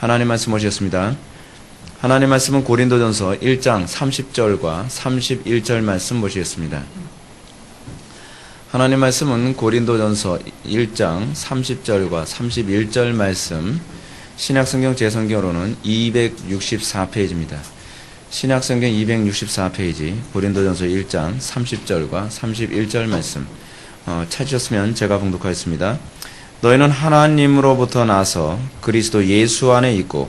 하나님 말씀 오셨습니다. 하나님 말씀은 고린도전서 1장 30절과 31절 말씀 보시겠습니다. 하나님 말씀은 고린도전서 1장 30절과 31절 말씀, 신약성경 제성경으로는 264페이지입니다. 신약성경 264페이지, 고린도전서 1장 30절과 31절 말씀 찾으셨으면 제가 봉독하겠습니다. 너희는 하나님으로부터 나서 그리스도 예수 안에 있고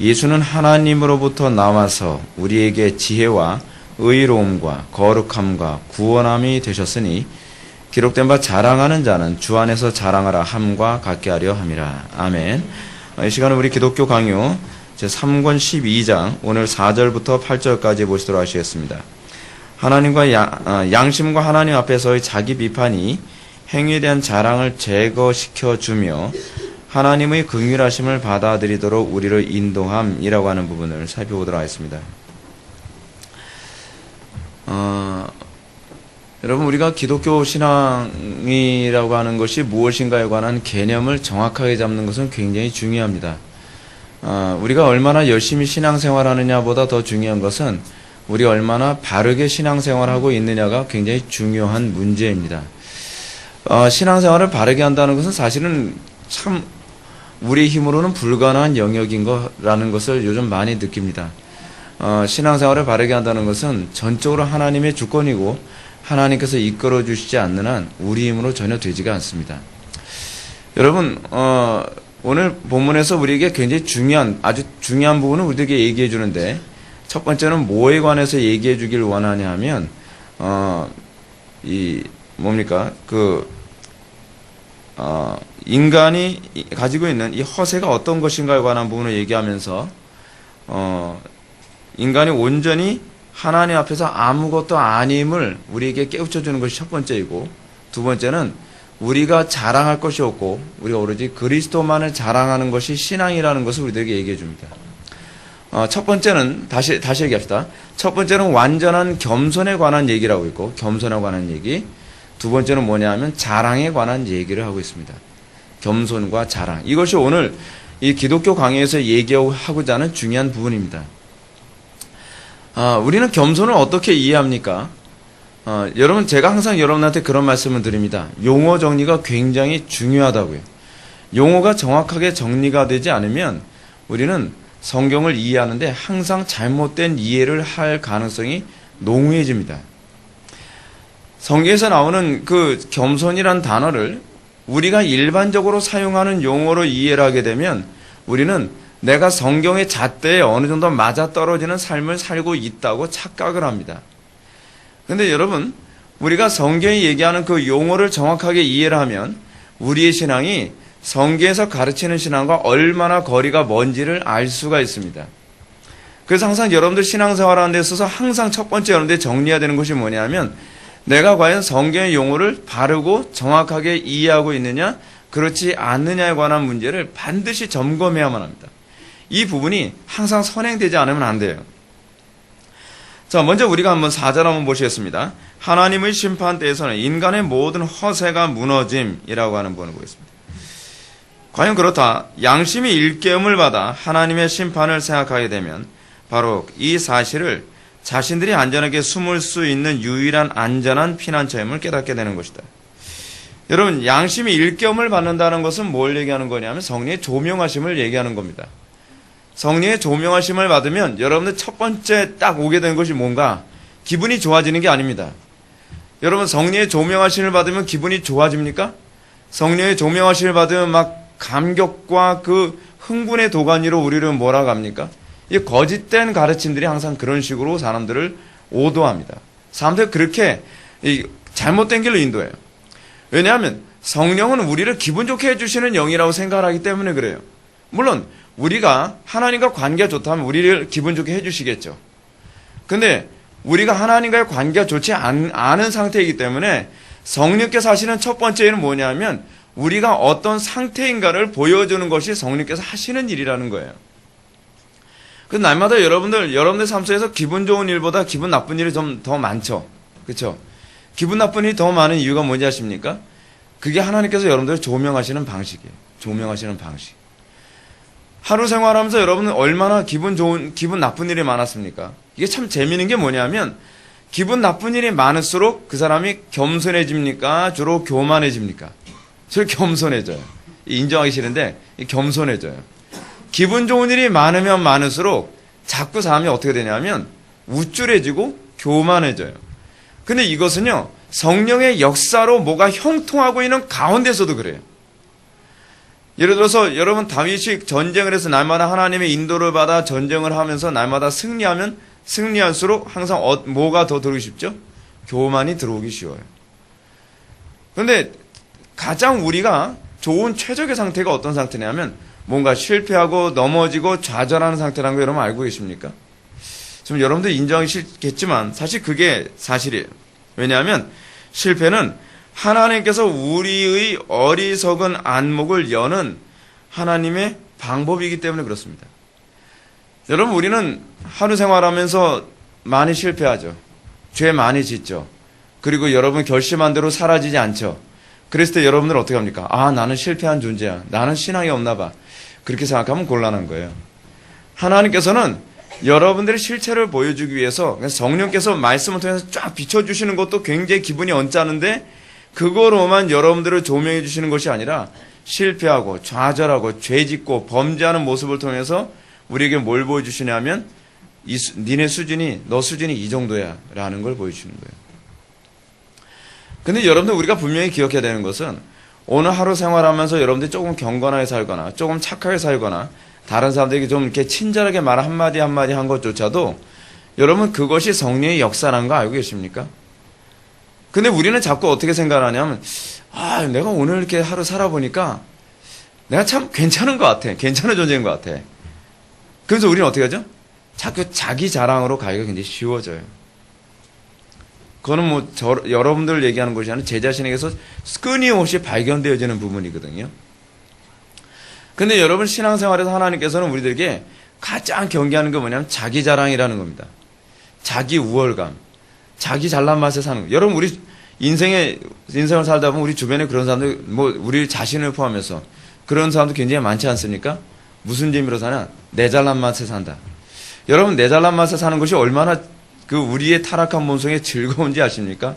예수는 하나님으로부터 나와서 우리에게 지혜와 의로움과 거룩함과 구원함이 되셨으니 기록된 바 자랑하는 자는 주 안에서 자랑하라 함과 같게 하려 함이라. 아멘. 이 시간은 우리 기독교 강요 제3권 12장 오늘 4절부터 8절까지 보시도록 하시겠습니다. 하나님과 양심과 하나님 앞에서의 자기 비판이 행위에 대한 자랑을 제거시켜 주며 하나님의 긍휼하심을 받아들이도록 우리를 인도함이라고 하는 부분을 살펴보도록 하겠습니다. 여러분, 우리가 기독교 신앙이라고 하는 것이 무엇인가에 관한 개념을 정확하게 잡는 것은 굉장히 중요합니다. 우리가 얼마나 열심히 신앙생활하느냐보다 더 중요한 것은 우리가 얼마나 바르게 신앙생활하고 있느냐가 굉장히 중요한 문제입니다. 신앙생활을 바르게 한다는 것은 사실은 참 우리 힘으로는 불가능한 영역인 거라는 것을 요즘 많이 느낍니다. 신앙생활을 바르게 한다는 것은 전적으로 하나님의 주권이고 하나님께서 이끌어 주시지 않는 한 우리 힘으로 전혀 되지가 않습니다. 여러분, 오늘 본문에서 우리에게 굉장히 아주 중요한 부분을 우리에게 얘기해 주는데, 첫 번째는 뭐에 관해서 얘기해 주길 원하냐 하면, 인간이 가지고 있는 이 허세가 어떤 것인가에 관한 부분을 얘기하면서, 인간이 온전히 하나님 앞에서 아무것도 아님을 우리에게 깨우쳐 주는 것이 첫 번째이고, 두 번째는 우리가 자랑할 것이 없고 우리가 오로지 그리스도만을 자랑하는 것이 신앙이라는 것을 우리들에게 얘기해 줍니다. 첫 번째는 다시 얘기합시다. 첫 번째는 완전한 겸손에 관한 얘기를 하고 있고, 겸손에 관한 얘기. 두 번째는 뭐냐 하면 자랑에 관한 얘기를 하고 있습니다. 겸손과 자랑, 이것이 오늘 이 기독교 강의에서 얘기하고자 하는 중요한 부분입니다. 우리는 겸손을 어떻게 이해합니까? 여러분, 제가 항상 여러분한테 그런 말씀을 드립니다. 용어 정리가 굉장히 중요하다고요. 용어가 정확하게 정리가 되지 않으면 우리는 성경을 이해하는데 항상 잘못된 이해를 할 가능성이 농후해집니다. 성경에서 나오는 그 겸손이란 단어를 우리가 일반적으로 사용하는 용어로 이해를 하게 되면 우리는 내가 성경의 잣대에 어느 정도 맞아떨어지는 삶을 살고 있다고 착각을 합니다. 그런데 여러분, 우리가 성경이 얘기하는 그 용어를 정확하게 이해를 하면 우리의 신앙이 성경에서 가르치는 신앙과 얼마나 거리가 먼지를 알 수가 있습니다. 그래서 항상 여러분들 신앙생활하는 데 있어서 항상 첫 번째 여러분들이 정리해야 되는 것이 뭐냐면, 내가 과연 성경의 용어를 바르고 정확하게 이해하고 있느냐, 그렇지 않느냐에 관한 문제를 반드시 점검해야만 합니다. 이 부분이 항상 선행되지 않으면 안 돼요. 자, 먼저 우리가 한번 4절 한번 보시겠습니다. 하나님의 심판 때에서는 인간의 모든 허세가 무너짐이라고 하는 부분을 보겠습니다. 과연 그렇다. 양심이 일깨움을 받아 하나님의 심판을 생각하게 되면 바로 이 사실을 자신들이 안전하게 숨을 수 있는 유일한 안전한 피난처임을 깨닫게 되는 것이다. 여러분, 양심이 일깨움을 받는다는 것은 뭘 얘기하는 거냐면 성령의 조명하심을 얘기하는 겁니다. 성령의 조명하심을 받으면 여러분들 첫 번째 딱 오게 되는 것이 뭔가? 기분이 좋아지는 게 아닙니다. 여러분, 성령의 조명하심을 받으면 기분이 좋아집니까? 성령의 조명하심을 받으면 막 감격과 그 흥분의 도가니로 우리를 몰아갑니까? 이 거짓된 가르침들이 항상 그런 식으로 사람들을 오도합니다. 사람들 그렇게 잘못된 길로 인도해요. 왜냐하면 성령은 우리를 기분 좋게 해주시는 영이라고 생각을 하기 때문에 그래요. 물론 우리가 하나님과 관계가 좋다면 우리를 기분 좋게 해주시겠죠. 근데 우리가 하나님과의 관계가 좋지 않은 상태이기 때문에 성령께서 하시는 첫 번째는 뭐냐면 우리가 어떤 상태인가를 보여주는 것이 성령께서 하시는 일이라는 거예요. 그 날마다 여러분들 삶 속에서 기분 좋은 일보다 기분 나쁜 일이 좀 더 많죠. 그렇죠? 기분 나쁜 일이 더 많은 이유가 뭔지 아십니까? 그게 하나님께서 여러분들을 조명하시는 방식이에요. 조명하시는 방식. 하루 생활하면서 여러분은 얼마나 기분 나쁜 일이 많았습니까? 이게 참 재미있는 게 뭐냐면 기분 나쁜 일이 많을수록 그 사람이 겸손해집니까? 주로 교만해집니까? 주로 겸손해져요. 인정하기 싫은데 겸손해져요. 기분 좋은 일이 많으면 많을수록 자꾸 사람이 어떻게 되냐면 우쭐해지고 교만해져요. 근데 이것은요, 성령의 역사로 뭐가 형통하고 있는 가운데서도 그래요. 예를 들어서 여러분 다윗이 전쟁을 해서 날마다 하나님의 인도를 받아 전쟁을 하면서 날마다 승리하면 승리할수록 항상 뭐가 더 들어오기 쉽죠? 교만이 들어오기 쉬워요. 그런데 가장 우리가 좋은 최적의 상태가 어떤 상태냐면 뭔가 실패하고 넘어지고 좌절하는 상태라는 거 여러분 알고 계십니까? 좀 여러분들 인정하기 싫겠지만 사실 그게 사실이에요. 왜냐하면 실패는 하나님께서 우리의 어리석은 안목을 여는 하나님의 방법이기 때문에 그렇습니다. 여러분 우리는 하루 생활하면서 많이 실패하죠. 죄 많이 짓죠. 그리고 여러분 결심한 대로 사라지지 않죠. 그랬을 때 여러분들 어떻게 합니까? 아, 나는 실패한 존재야. 나는 신앙이 없나 봐. 그렇게 생각하면 곤란한 거예요. 하나님께서는 여러분들의 실체를 보여주기 위해서 성령께서 말씀을 통해서 쫙 비춰주시는 것도 굉장히 기분이 언짢은데 그거로만 여러분들을 조명해 주시는 것이 아니라 실패하고 좌절하고 죄짓고 범죄하는 모습을 통해서 우리에게 뭘 보여주시냐면 니네 수준이 너 수준이 이 정도야 라는 걸 보여주시는 거예요. 근데 여러분들 우리가 분명히 기억해야 되는 것은 오늘 하루 생활하면서 여러분들이 조금 경건하게 살거나 조금 착하게 살거나 다른 사람들에게 좀 이렇게 친절하게 말 한마디 한마디 한 것조차도 여러분 그것이 성령의 역사라는 거 알고 계십니까? 근데 우리는 자꾸 어떻게 생각하냐면 아, 내가 오늘 이렇게 하루 살아보니까 내가 참 괜찮은 것 같아. 괜찮은 존재인 것 같아. 그래서 우리는 어떻게 하죠? 자꾸 자기 자랑으로 가기가 굉장히 쉬워져요. 그거는 뭐 여러분들 얘기하는 것이 아니라 제 자신에게서 끊임없이 발견되어지는 부분이거든요. 근데 여러분 신앙생활에서 하나님께서는 우리들에게 가장 경계하는 게 뭐냐면 자기 자랑이라는 겁니다. 자기 우월감, 자기 잘난 맛에 사는 거. 여러분 우리 인생을 살다 보면 우리 주변에 그런 사람들, 뭐 우리 자신을 포함해서 그런 사람도 굉장히 많지 않습니까? 무슨 재미로 사냐? 내 잘난 맛에 산다. 여러분 내 잘난 맛에 사는 것이 얼마나 그 우리의 타락한 본성에 즐거운지 아십니까?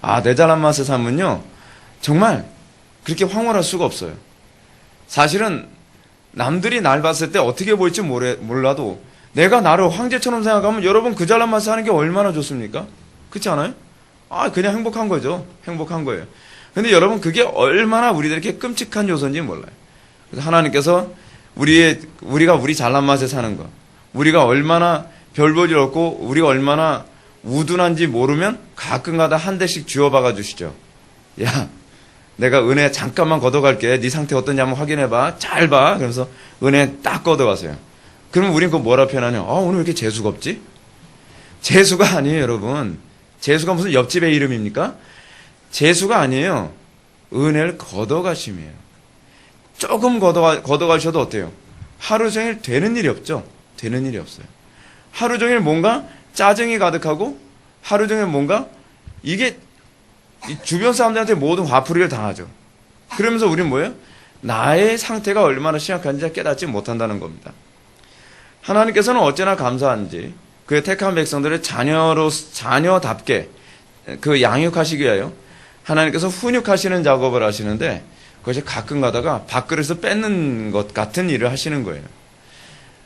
아, 내 잘난 맛에 살면요 정말 그렇게 황홀할 수가 없어요. 사실은 남들이 날 봤을 때 어떻게 보일지 몰라도 내가 나를 황제처럼 생각하면 여러분 그 잘난 맛에 사는 게 얼마나 좋습니까? 그렇지 않아요? 아, 그냥 행복한 거죠. 행복한 거예요. 근데 여러분 그게 얼마나 우리들에게 끔찍한 요소인지 몰라요. 그래서 하나님께서 우리가 우리 잘난 맛에 사는 거, 우리가 얼마나 별 볼 일 없고 우리가 얼마나 우둔한지 모르면 가끔가다 한 대씩 쥐어박아 주시죠. 야, 내가 은혜 잠깐만 걷어갈게. 네 상태 어떤지 한번 확인해봐. 잘 봐. 그러면서 은혜 딱 걷어가세요. 그러면 우린 그거 뭐라 표현하냐? 아, 오늘 왜 이렇게 재수가 없지? 재수가 아니에요, 여러분. 재수가 무슨 옆집의 이름입니까? 재수가 아니에요. 은혜를 걷어가심이에요. 조금 걷어가셔도 어때요? 하루 종일 되는 일이 없죠? 되는 일이 없어요. 하루 종일 뭔가 짜증이 가득하고 하루 종일 뭔가 이게 주변 사람들한테 모든 화풀이를 당하죠. 그러면서 우리는 뭐예요? 나의 상태가 얼마나 심각한지 깨닫지 못한다는 겁니다. 하나님께서는 어찌나 감사한지 그의 택한 백성들을 자녀답게 그 양육하시기 위하여 하나님께서 훈육하시는 작업을 하시는데 그것이 가끔 가다가 밥그릇을 뺏는 것 같은 일을 하시는 거예요.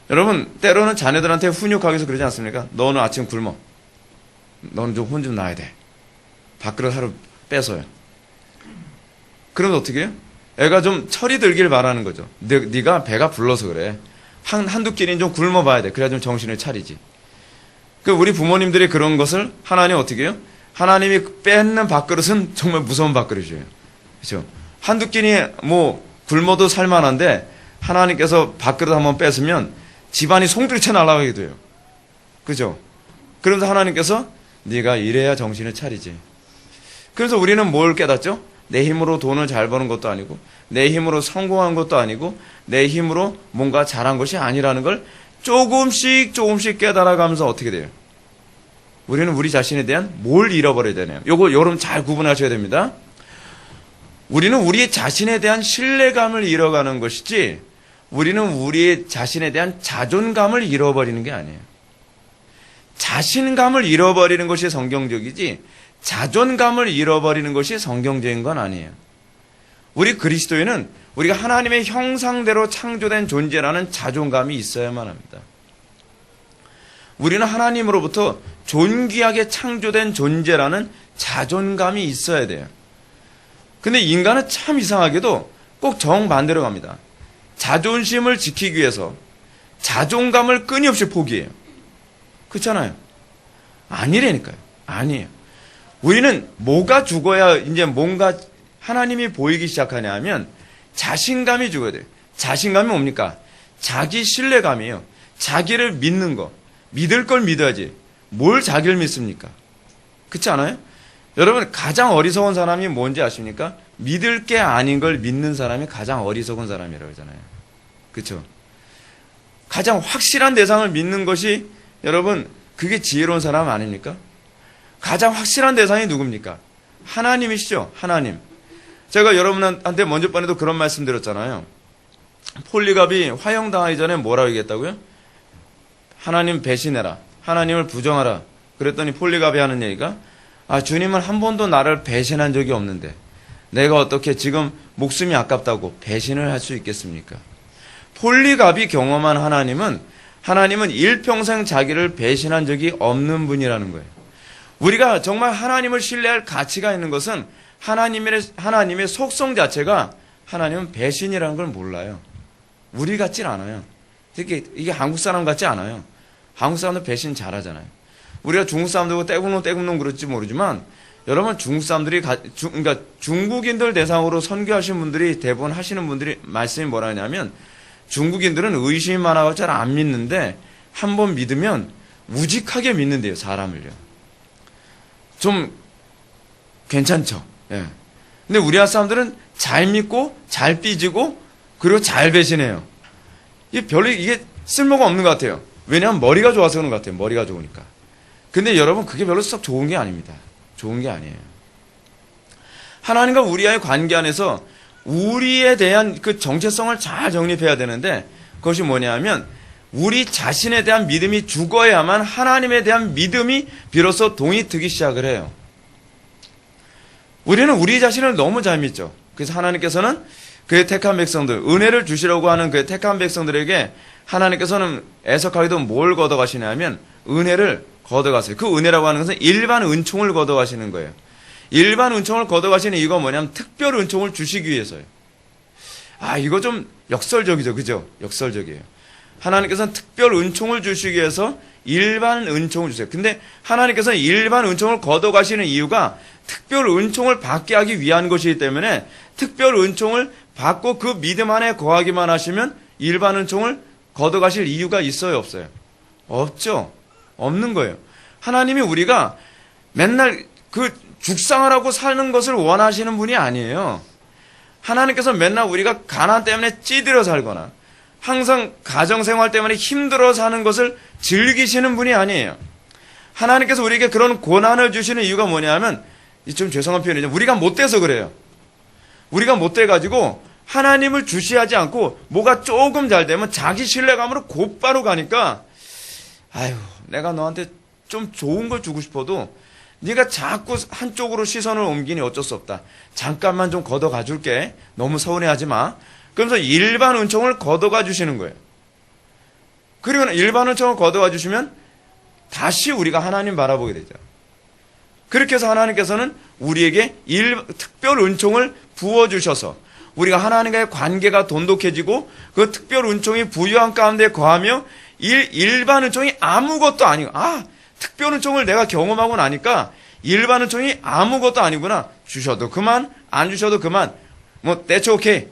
여러분 때로는 자녀들한테 훈육하기 위해서 그러지 않습니까? 너는 아침 굶어. 너는 좀 혼 좀 놔야 돼. 밥그릇 하루 뺏어요. 그러면 어떻게 해요? 애가 좀 철이 들길 바라는 거죠. 네가 배가 불러서 그래. 한두 끼는 좀 굶어봐야 돼. 그래야 좀 정신을 차리지. 그 우리 부모님들이 그런 것을 하나님 어떻게 해요? 하나님이 뺏는 밥그릇은 정말 무서운 밥그릇이에요. 그렇죠? 한두 끼니 뭐 굶어도 살만한데 하나님께서 밥그릇 한번 뺏으면 집안이 송두리째 날아가게 돼요. 그죠? 그러면서 하나님께서 네가 이래야 정신을 차리지. 그래서 우리는 뭘 깨닫죠? 내 힘으로 돈을 잘 버는 것도 아니고 내 힘으로 성공한 것도 아니고 내 힘으로 뭔가 잘한 것이 아니라는 걸 조금씩 깨달아가면서 어떻게 돼요? 우리는 우리 자신에 대한 뭘 잃어버려야 되나요? 요거 여러분 잘 구분하셔야 됩니다. 우리는 우리 자신에 대한 신뢰감을 잃어가는 것이지 우리는 우리 자신에 대한 자존감을 잃어버리는 게 아니에요. 자신감을 잃어버리는 것이 성경적이지 자존감을 잃어버리는 것이 성경적인 건 아니에요. 우리 그리스도인은 우리가 하나님의 형상대로 창조된 존재라는 자존감이 있어야만 합니다. 우리는 하나님으로부터 존귀하게 창조된 존재라는 자존감이 있어야 돼요. 근데 인간은 참 이상하게도 꼭 정반대로 갑니다. 자존심을 지키기 위해서 자존감을 끊임없이 포기해요. 그렇잖아요. 아니라니까요. 아니에요. 우리는 뭐가 죽어야 이제 뭔가 하나님이 보이기 시작하냐 하면 자신감이 죽어야 돼요. 자신감이 뭡니까? 자기 신뢰감이에요. 자기를 믿는 거. 믿을 걸 믿어야지. 뭘 자기를 믿습니까? 그렇지 않아요? 여러분 가장 어리석은 사람이 뭔지 아십니까? 믿을 게 아닌 걸 믿는 사람이 가장 어리석은 사람이라고 하잖아요. 그렇죠? 가장 확실한 대상을 믿는 것이 여러분 그게 지혜로운 사람 아닙니까? 가장 확실한 대상이 누굽니까? 하나님이시죠. 하나님. 제가 여러분한테 먼저 번에도 그런 말씀 드렸잖아요. 폴리갑이 화형당하기 전에 뭐라고 얘기했다고요? 하나님 배신해라. 하나님을 부정하라. 그랬더니 폴리갑이 하는 얘기가 주님은 한 번도 나를 배신한 적이 없는데 내가 어떻게 지금 목숨이 아깝다고 배신을 할 수 있겠습니까? 폴리갑이 경험한 하나님은 일평생 자기를 배신한 적이 없는 분이라는 거예요. 우리가 정말 하나님을 신뢰할 가치가 있는 것은 하나님의 속성 자체가 하나님은 배신이라는 걸 몰라요. 우리 같진 않아요. 이게 한국 사람 같지 않아요. 한국 사람들 배신 잘하잖아요. 우리가 중국 사람들고 떼국놈 그럴지 모르지만 여러분 중국 사람들이 그러니까 중국인들 대상으로 선교하신 분들이 대부분 하시는 분들이 말씀이 뭐라 하냐면 중국인들은 의심이 많아서 잘 안 믿는데 한 번 믿으면 우직하게 믿는데요. 사람을요. 좀 괜찮죠. 예. 근데 우리나라 사람들은 잘 믿고 잘 삐지고 그리고 잘 배신해요. 이게 쓸모가 없는 것 같아요. 왜냐하면 머리가 좋아서 그런 것 같아요. 머리가 좋으니까. 근데 여러분 그게 별로 썩 좋은 게 아닙니다. 좋은 게 아니에요. 하나님과 우리와의 관계 안에서 우리에 대한 그 정체성을 잘 정립해야 되는데 그것이 뭐냐면 우리 자신에 대한 믿음이 죽어야만 하나님에 대한 믿음이 비로소 동이 트기 시작을 해요. 우리는 우리 자신을 너무 잘 믿죠. 그래서 하나님께서는 그의 택한 백성들, 은혜를 주시려고 하는 그의 택한 백성들에게 하나님께서는 애석하게도 뭘 걷어가시냐면 은혜를 걷어가세요. 그 은혜라고 하는 것은 일반 은총을 걷어가시는 거예요. 일반 은총을 걷어가시는 이유가 뭐냐면 특별 은총을 주시기 위해서요. 이거 좀 역설적이죠. 그죠? 역설적이에요. 하나님께서는 특별 은총을 주시기 위해서 일반 은총을 주세요. 근데 하나님께서는 일반 은총을 걷어가시는 이유가 특별 은총을 받게 하기 위한 것이기 때문에 특별 은총을 받고 그 믿음 안에 거하기만 하시면 일반 은총을 걷어가실 이유가 있어요? 없어요? 없죠. 없는 거예요. 하나님이 우리가 맨날 죽상을 사는 것을 원하시는 분이 아니에요. 하나님께서 맨날 우리가 가난 때문에 찌들어 살거나 항상 가정생활 때문에 힘들어 사는 것을 즐기시는 분이 아니에요. 하나님께서 우리에게 그런 고난을 주시는 이유가 뭐냐면 좀 죄송한 표현이죠. 우리가 못돼서 그래요. 우리가 못돼가지고 하나님을 주시하지 않고 뭐가 조금 잘 되면 자기 신뢰감으로 곧바로 가니까 내가 너한테 좀 좋은 걸 주고 싶어도 네가 자꾸 한쪽으로 시선을 옮기니 어쩔 수 없다. 잠깐만 좀 걷어가 줄게. 너무 서운해하지 마. 그러면서 일반 은총을 걷어가 주시는 거예요. 그리고 일반 은총을 걷어가 주시면 다시 우리가 하나님 바라보게 되죠. 그렇게 해서 하나님께서는 우리에게 특별 은총을 부어주셔서 우리가 하나님과의 관계가 돈독해지고 그 특별 은총이 부유한 가운데 거하며 일반 은총이 아무것도 아니고 특별 은총을 내가 경험하고 나니까 일반 은총이 아무것도 아니구나. 주셔도 그만 안 주셔도 그만 대체 오케이.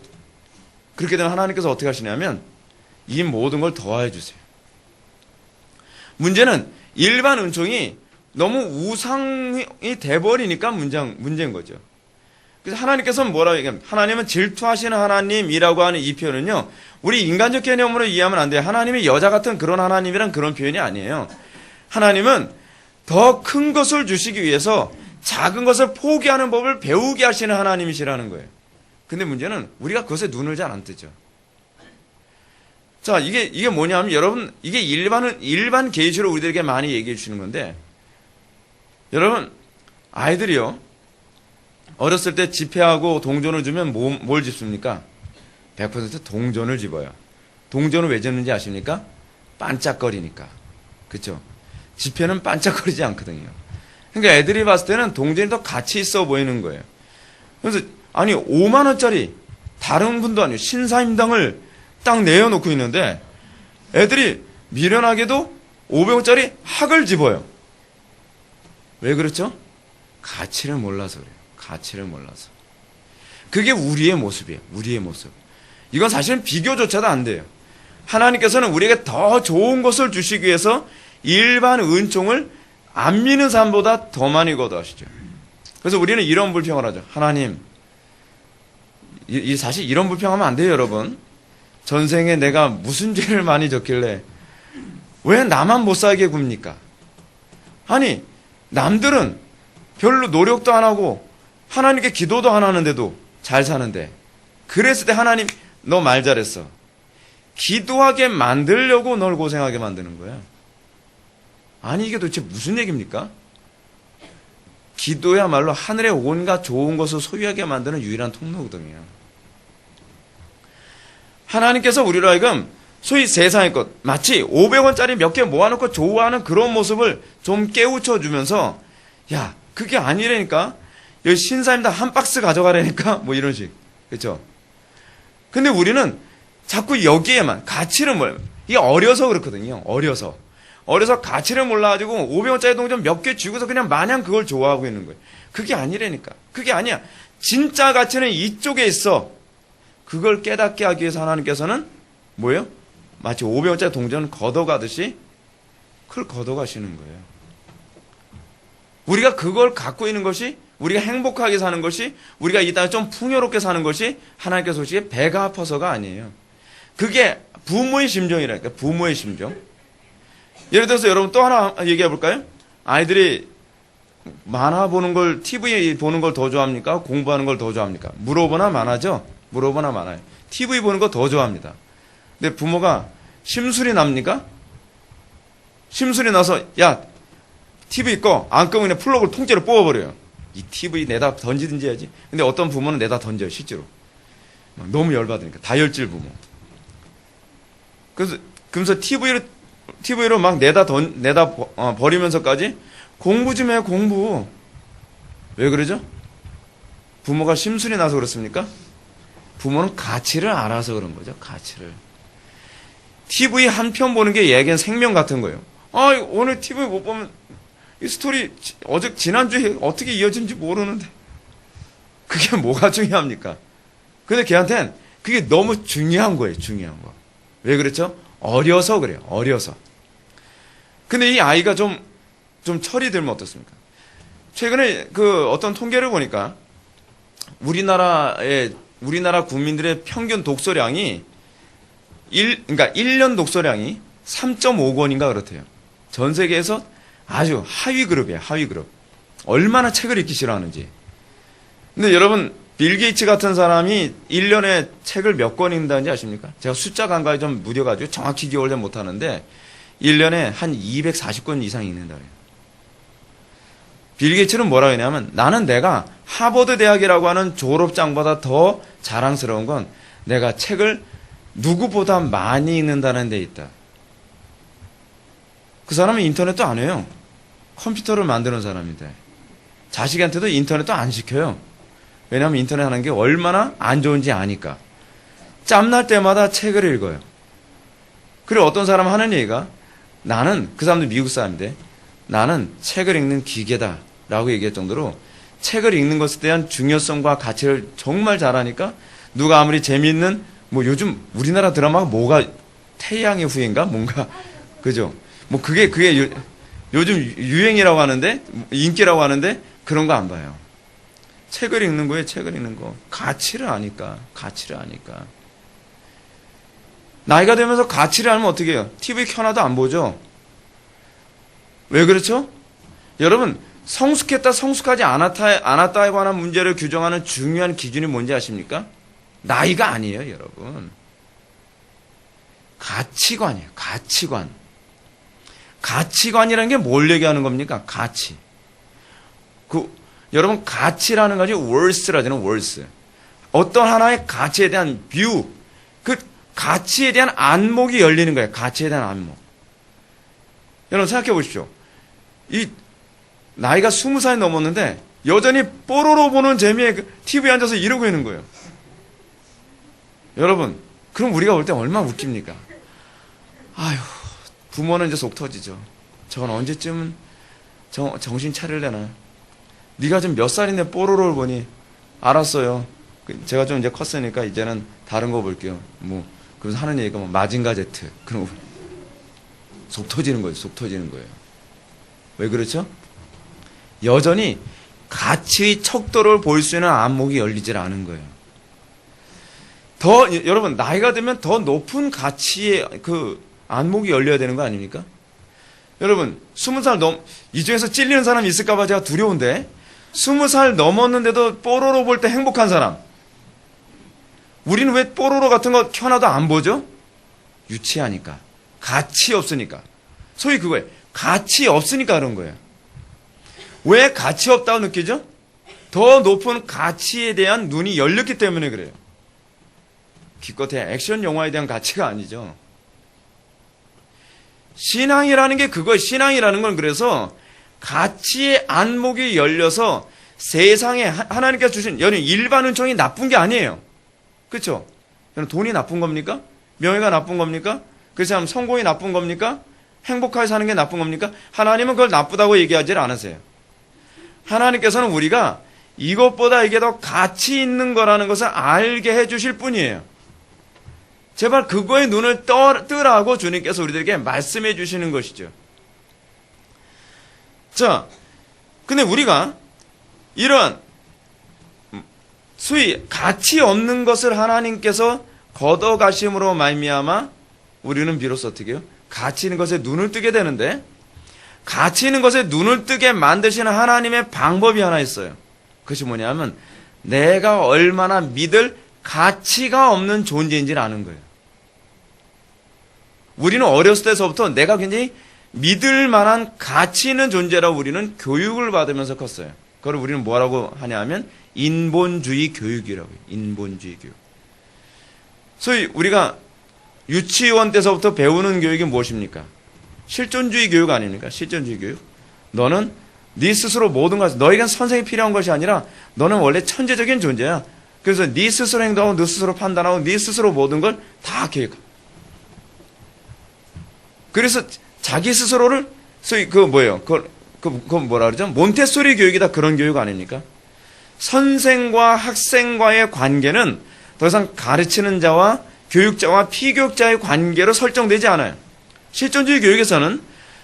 그렇게 되면 하나님께서 어떻게 하시냐면 이 모든 걸 더해 주세요. 문제는 일반 은총이 너무 우상이 돼버리니까 문제인 거죠. 그래서 하나님께서는 뭐라고 얘기하면 하나님은 질투하시는 하나님이라고 하는 이 표현은요. 우리 인간적 개념으로 이해하면 안 돼요. 하나님이 여자 같은 그런 하나님이란 그런 표현이 아니에요. 하나님은 더 큰 것을 주시기 위해서 작은 것을 포기하는 법을 배우게 하시는 하나님이시라는 거예요. 근데 문제는 우리가 그것에 눈을 잘 안 뜨죠. 자, 이게 뭐냐면 여러분, 이게 일반 계시로 우리들에게 많이 얘기해 주시는 건데, 여러분, 아이들이요, 어렸을 때 지폐하고 동전을 주면 뭘 집습니까? 100% 동전을 집어요. 동전을 왜 집는지 아십니까? 반짝거리니까. 그쵸? 지폐는 반짝거리지 않거든요. 그러니까 애들이 봤을 때는 동전이 더 가치 있어 보이는 거예요. 그래서, 아니, 5만원짜리, 다른 분도 아니고, 신사임당을 딱 내어놓고 있는데, 애들이 미련하게도 500원짜리 학을 집어요. 왜 그렇죠? 가치를 몰라서 그래요. 가치를 몰라서. 그게 우리의 모습이에요. 우리의 모습. 이건 사실은 비교조차도 안 돼요. 하나님께서는 우리에게 더 좋은 것을 주시기 위해서 일반 은총을 안 믿는 사람보다 더 많이 거둬하시죠. 그래서 우리는 이런 불평을 하죠. 하나님, 사실 이런 불평하면 안 돼요, 여러분. 전생에 내가 무슨 죄를 많이 졌길래 왜 나만 못 살게 굽니까? 아니, 남들은 별로 노력도 안 하고 하나님께 기도도 안 하는데도 잘 사는데, 그랬을 때 하나님, 너 말 잘했어. 기도하게 만들려고 널 고생하게 만드는 거야. 아니, 이게 도대체 무슨 얘기입니까? 기도야말로 하늘의 온갖 좋은 것을 소유하게 만드는 유일한 통로거든요. 하나님께서 우리로 하여금 소위 세상의 것, 마치 500원짜리 몇 개 모아놓고 좋아하는 그런 모습을 좀 깨우쳐 주면서, 야, 그게 아니라니까? 여기 신사임당 한 박스 가져가라니까? 뭐 이런 식. 그렇죠? 근데 우리는 자꾸 여기에만 가치를 몰라요. 이게 어려서 그렇거든요. 어려서 가치를 몰라가지고 500원짜리 동전 몇 개 쥐고서 그냥 마냥 그걸 좋아하고 있는 거예요. 그게 아니라니까. 그게 아니야. 진짜 가치는 이쪽에 있어. 그걸 깨닫게 하기 위해서 하나님께서는 뭐예요? 마치 500원짜리 동전을 걷어가듯이 그걸 걷어가시는 거예요. 우리가 그걸 갖고 있는 것이, 우리가 행복하게 사는 것이, 우리가 이 땅에 좀 풍요롭게 사는 것이 하나님께서 보시기에 배가 아파서가 아니에요. 그게 부모의 심정이라니까. 부모의 심정. 예를 들어서 여러분 또 하나 얘기해 볼까요? 아이들이 만화 보는 걸, TV 보는 걸 더 좋아합니까? 공부하는 걸 더 좋아합니까? 물어보나 마나죠? 물어보나 마나요. TV 보는 거 더 좋아합니다. 근데 부모가 심술이 납니까? 심술이 나서, 야, TV 꺼. 안 끄면 그냥 플러그를 통째로 뽑아버려요. 이 TV 내다 던지든지 해야지. 근데 어떤 부모는 내다 던져요, 실제로. 너무 열받으니까. 다혈질 부모. 그래서 TV로 막 내다 버리면서까지 공부 좀 해, 공부. 왜 그러죠? 부모가 심술이 나서 그렇습니까? 부모는 가치를 알아서 그런 거죠, 가치를. TV 한 편 보는 게 얘기는 생명 같은 거예요. 아, 오늘 TV 못 보면 이 스토리 지난주에 어떻게 이어진지 모르는데. 그게 뭐가 중요합니까? 근데 걔한테는 그게 너무 중요한 거예요, 중요한 거. 왜 그렇죠? 어려서 그래요, 어려서. 근데 이 아이가 좀 철이 들면 어떻습니까? 최근에 어떤 통계를 보니까 우리나라 국민들의 평균 독서량이 그러니까 1년 독서량이 3.5권인가 그렇대요. 전 세계에서 아주 하위 그룹이에요, 하위 그룹. 얼마나 책을 읽기 싫어하는지. 근데 여러분, 빌 게이츠 같은 사람이 1년에 책을 몇 권 읽는다는지 아십니까? 제가 숫자 감각이 좀 무뎌가지고 정확히 기억을 잘 못하는데 1년에 한 240권 이상 읽는다 그래요. 빌 게이츠는 뭐라고 했냐면, 나는 내가 하버드 대학이라고 하는 졸업장보다 더 자랑스러운 건 내가 책을 누구보다 많이 읽는다는 데 있다. 그 사람은 인터넷도 안 해요. 컴퓨터를 만드는 사람인데 자식한테도 인터넷도 안 시켜요. 왜냐하면 인터넷 하는 게 얼마나 안 좋은지 아니까. 짬날 때마다 책을 읽어요. 그리고 어떤 사람 하는 얘기가, 나는, 그 사람도 미국 사람인데, 나는 책을 읽는 기계다 라고 얘기할 정도로 책을 읽는 것에 대한 중요성과 가치를 정말 잘하니까, 누가 아무리 재미있는, 요즘 우리나라 드라마가 뭐가 태양의 후예인가? 뭔가, 그죠? 그게 요즘 유행이라고 하는데, 인기라고 하는데, 그런 거 안 봐요. 책을 읽는 거예요, 책을 읽는 거. 가치를 아니까. 나이가 되면서 가치를 알면 어떻게 해요? TV 켜놔도 안 보죠? 왜 그렇죠? 여러분, 성숙했다, 성숙하지 않았다에 관한 문제를 규정하는 중요한 기준이 뭔지 아십니까? 나이가 아니에요, 여러분. 가치관이에요. 가치관. 가치관이라는 게 뭘 얘기하는 겁니까? 가치. 여러분, 가치라는 것이 worth라잖아요, worth. 어떤 하나의 가치에 대한 뷰, 그 가치에 대한 안목이 열리는 거예요. 가치에 대한 안목. 여러분, 생각해 보십시오. 이, 나이가 20살이 넘었는데, 여전히 뽀로로 보는 재미에 TV에 앉아서 이러고 있는 거예요. 여러분, 그럼 우리가 볼 때 얼마나 웃깁니까? 아휴, 부모는 이제 속 터지죠. 저건 언제쯤 정신 차릴래나. 네가 좀 몇 살인데 뽀로로를 보니. 알았어요. 제가 좀 이제 컸으니까 이제는 다른 거 볼게요. 뭐, 그래서 하는 얘기가 뭐 마징가 제트. 그런 거. 속 터지는 거예요. 속 터지는 거예요. 왜 그렇죠? 여전히 가치의 척도를 볼 수 있는 안목이 열리질 않은 거예요. 여러분, 나이가 들면 더 높은 가치의 안목이 열려야 되는 거 아닙니까? 여러분, 20살 이 중에서 찔리는 사람이 있을까봐 제가 두려운데, 20살 넘었는데도 뽀로로 볼 때 행복한 사람. 우리는 왜 뽀로로 같은 거 하나도 안 보죠? 유치하니까. 가치 없으니까. 소위 그거예요. 가치 없으니까 그런 거예요. 왜 가치 없다고 느끼죠? 더 높은 가치에 대한 눈이 열렸기 때문에 그래요. 기껏해 액션 영화에 대한 가치가 아니죠. 신앙이라는 게 그거예요. 신앙이라는 건 그래서 가치의 안목이 열려서 세상에 하나님께서 주신 일반 은총이 나쁜 게 아니에요. 그렇죠? 돈이 나쁜 겁니까? 명예가 나쁜 겁니까? 그 사람 성공이 나쁜 겁니까? 행복하게 사는 게 나쁜 겁니까? 하나님은 그걸 나쁘다고 얘기하지 않으세요. 하나님께서는 우리가 이것보다 이게 더 가치 있는 거라는 것을 알게 해주실 뿐이에요. 제발 그거에 눈을 뜨라고 주님께서 우리들에게 말씀해 주시는 것이죠. 자, 근데 우리가 이런 소위 가치 없는 것을 하나님께서 걷어가심으로 말미암아 우리는 비로소 어떻게 해요? 가치 있는 것에 눈을 뜨게 되는데, 가치 있는 것에 눈을 뜨게 만드시는 하나님의 방법이 하나 있어요. 그것이 뭐냐면 내가 얼마나 믿을 가치가 없는 존재인지를 아는 거예요. 우리는 어렸을 때서부터 내가 굉장히 믿을 만한 가치 있는 존재라고 우리는 교육을 받으면서 컸어요. 그걸 우리는 뭐라고 하냐 하면 인본주의 교육이라고 해요. 인본주의 교육. 소위 우리가 유치원 때서부터 배우는 교육이 무엇입니까? 실존주의 교육 아닙니까? 실존주의 교육. 너는 네 스스로 모든 것을, 너에겐 선생이 필요한 것이 아니라 너는 원래 천재적인 존재야. 그래서 네 스스로 행동하고 네 스스로 판단하고 네 스스로 모든 걸 다 계획하고. 그래서 자기 스스로를 소위 뭐예요? 그건 뭐라 그러죠? 몬테소리 교육이다, 그런 교육 아닙니까? 선생과 학생과의 관계는 더 이상 가르치는 자와 교육자와 피교육자의 관계로 설정되지 않아요. 실존주의 교육에서는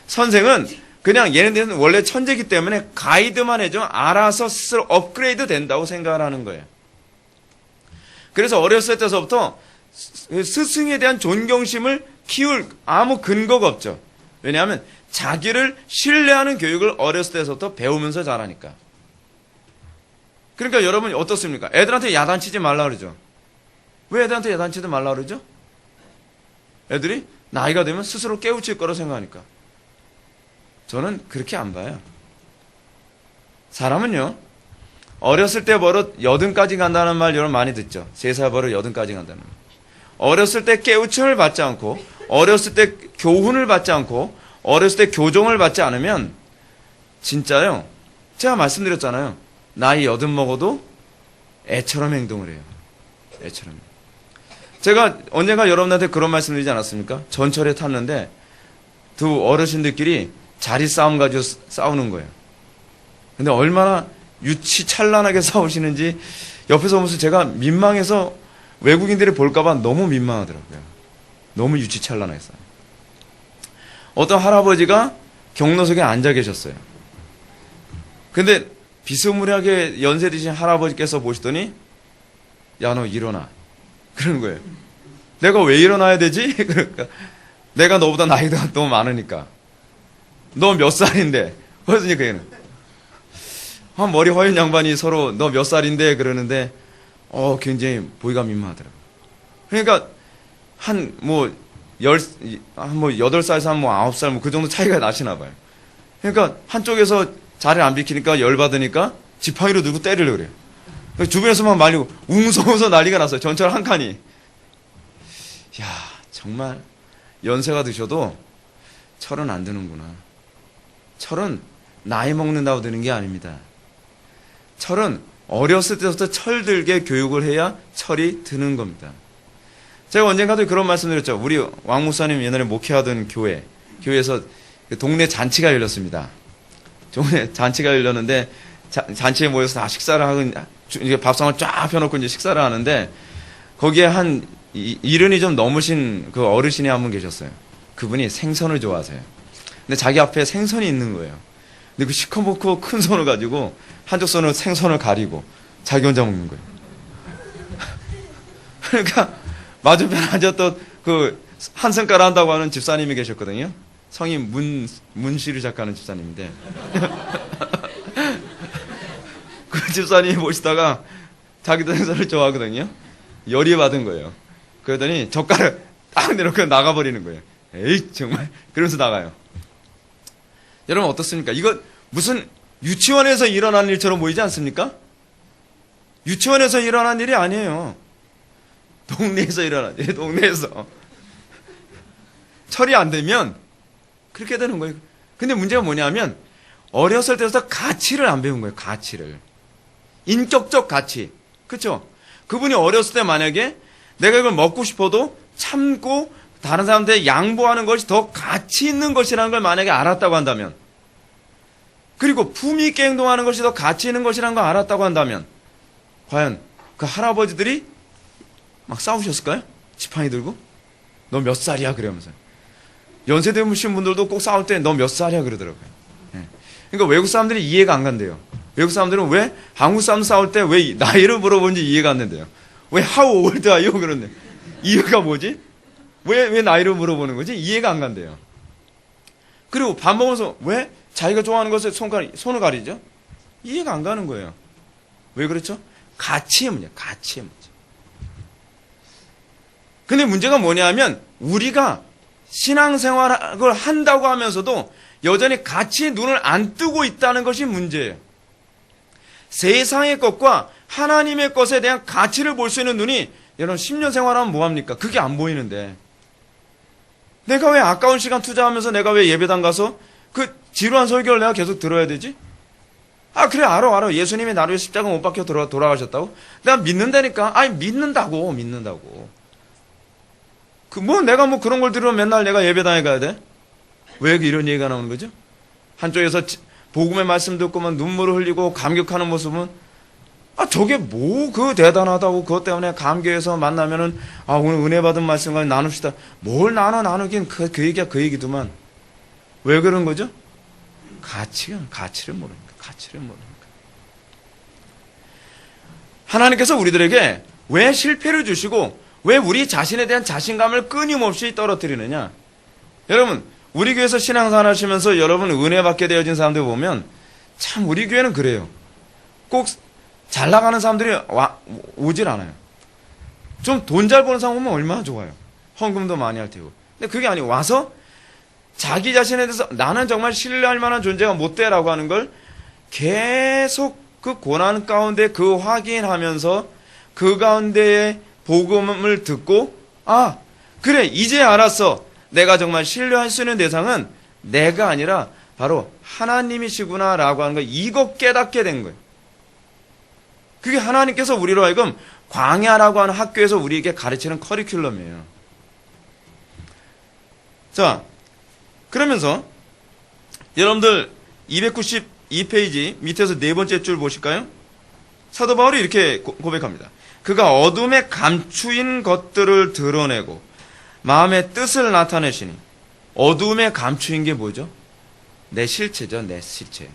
선생은 그냥 얘네들은 원래 천재이기 때문에 가이드만 해줘 알아서 스스로 업그레이드 된다고 생각을 하는 거예요. 그래서 어렸을 때서부터 스승에 대한 존경심을 키울 아무 근거가 없죠. 왜냐하면 자기를 신뢰하는 교육을 어렸을 때서부터 배우면서 자라니까. 그러니까 여러분 어떻습니까? 애들한테 야단치지 말라 그러죠. 왜 애들한테 야단치지 말라 그러죠? 애들이 나이가 되면 스스로 깨우칠 거라 생각하니까. 저는 그렇게 안 봐요. 사람은요, 어렸을 때 버릇 여든까지 간다는 말 여러분 많이 듣죠. 3살 버릇 여든까지 간다는 말. 어렸을 때 깨우침을 받지 않고, 어렸을 때 교훈을 받지 않고, 어렸을 때 교정을 받지 않으면 진짜요, 제가 말씀드렸잖아요. 나이 80 먹어도 애처럼 행동을 해요. 애처럼. 제가 언젠가 여러분한테 그런 말씀 드리지 않았습니까? 전철에 탔는데 두 어르신들끼리 자리 싸움 가지고 싸우는 거예요. 근데 얼마나 유치찬란하게 싸우시는지 옆에서 보면서 제가 민망해서 외국인들이 볼까봐 너무 민망하더라고요. 너무 유치찬란해서. 어떤 할아버지가 경로석에 앉아 계셨어요. 근데 비스무리하게 연세 드신 할아버지께서 보시더니 야, 너 일어나. 그러는 거예요. 내가 왜 일어나야 되지? 그러니까 내가 너보다 나이가 너무 많으니까. 너 몇 살인데? 그러더니 그 얘는 한 머리 허연 양반이 서로 너 몇 살인데 굉장히 보기가 민망하더라고요. 그러니까 뭐 8살에서 한 뭐 9살 뭐 그 정도 차이가 나시나 봐요. 그러니까 한쪽에서 자리를 안 비키니까 열받으니까 지팡이로 누구 때리려고 그래요. 주변에서만 말리고 웅성웅성 난리가 났어요. 전철 한 칸이. 야, 정말 연세가 드셔도 철은 안 드는구나. 철은 나이 먹는다고 드는 게 아닙니다. 철은 어렸을 때부터 철들게 교육을 해야 철이 드는 겁니다. 제가 언젠가도 그런 말씀 드렸죠. 우리 왕 목사님 옛날에 목회하던 교회에서 동네 잔치가 열렸습니다. 동네 잔치가 열렸는데 잔치에 모여서 다 식사를 하고 이제 밥상을 쫙 펴놓고 이제 식사를 하는데 거기에 한 이른이 좀 넘으신 그 어르신이 한 분 계셨어요. 그분이 생선을 좋아하세요. 근데 자기 앞에 생선이 있는 거예요. 근데 그 시커멓고 큰 손을 가지고 한쪽 손으로 생선을 가리고 자기 혼자 먹는 거예요. 그러니까 맞은편에 앉았던 그 한성가를 한다고 하는 집사님이 계셨거든요. 성이 문시를 작가는 집사님인데 그 집사님이 보시다가 자기도 생선을 좋아하거든요. 열이 받은 거예요. 그러더니 젓가락 딱 내놓고 나가버리는 거예요. 에이 정말 그러면서 나가요. 여러분 어떻습니까? 이거 무슨 유치원에서 일어난 일처럼 보이지 않습니까? 유치원에서 일어난 일이 아니에요. 동네에서 일어난 일, 동네에서. 철이 안 되면 그렇게 되는 거예요. 근데 문제가 뭐냐면 어렸을 때부터 가치를 안 배운 거예요. 가치를. 인격적 가치. 그렇죠? 그분이 어렸을 때 만약에 내가 이걸 먹고 싶어도 참고 다른 사람들에게 양보하는 것이 더 가치 있는 것이라는 걸 만약에 알았다고 한다면, 그리고 품위 있게 행동하는 것이 더 가치 있는 것이라는 걸 알았다고 한다면, 과연 그 할아버지들이 막 싸우셨을까요? 지팡이 들고? 너 몇 살이야? 그러면서. 연세 드신 분들도 꼭 싸울 때 너 몇 살이야? 그러더라고요. 그러니까 외국 사람들이 이해가 안 간대요. 외국 사람들은 왜 한국 사람 싸울 때 왜 나이를 물어보는지 이해가 안 된대요. 왜 how old are you? 그런데. 이유가 뭐지? 왜 나이를 물어보는 거지? 이해가 안 간대요. 그리고 밥 먹어서 왜 자기가 좋아하는 것을 손을 가리죠? 이해가 안 가는 거예요. 왜 그렇죠? 가치의 문제, 가치의 문제. 근데 문제가 뭐냐면 우리가 신앙생활을 한다고 하면서도 여전히 가치에 눈을 안 뜨고 있다는 것이 문제예요. 세상의 것과 하나님의 것에 대한 가치를 볼 수 있는 눈이, 여러분 10년 생활하면 뭐합니까? 그게 안 보이는데 내가 왜 아까운 시간 투자하면서 내가 왜 예배당 가서 그 지루한 설교를 내가 계속 들어야 되지? 아 그래 알아. 예수님이 나를 위해 십자가 못 박혀 돌아가셨다고? 내가 믿는다니까. 아니 믿는다고. 내가 그런 걸 들으면 맨날 내가 예배당에 가야 돼? 왜 이런 얘기가 나오는 거죠? 한쪽에서 복음의 말씀 듣고만 눈물을 흘리고 감격하는 모습은, 저게 그 대단하다고 그것 때문에 감격해서 만나면은, 오늘 은혜 받은 말씀과 나눕시다. 뭘 나누긴 그 얘기야, 그 얘기도만. 왜 그런 거죠? 가치를 모르니까. 하나님께서 우리들에게 왜 실패를 주시고, 왜 우리 자신에 대한 자신감을 끊임없이 떨어뜨리느냐? 여러분, 우리 교회에서 신앙생활 하시면서 여러분 은혜 받게 되어진 사람들 보면 참 우리 교회는 그래요. 꼭 잘 나가는 사람들이 오질 않아요. 좀 돈 잘 버는 사람 보면 얼마나 좋아요. 헌금도 많이 할 테고. 근데 그게 아니고 와서 자기 자신에 대해서 나는 정말 신뢰할 만한 존재가 못 돼라고 하는 걸 계속 그 고난 가운데 그 확인하면서 그 가운데에 복음을 듣고, 그래 이제 알았어. 내가 정말 신뢰할 수 있는 대상은 내가 아니라 바로 하나님이시구나 라고 하는 거, 이거 깨닫게 된 거예요. 그게 하나님께서 우리로 하여금 광야라고 하는 학교에서 우리에게 가르치는 커리큘럼이에요. 자, 그러면서 여러분들 292페이지 밑에서 네 번째 줄 보실까요? 사도 바울이 이렇게 고백합니다. 그가 어둠에 감추인 것들을 드러내고 마음의 뜻을 나타내시니. 어둠에 감추인 게 뭐죠? 내 실체죠. 내 실체.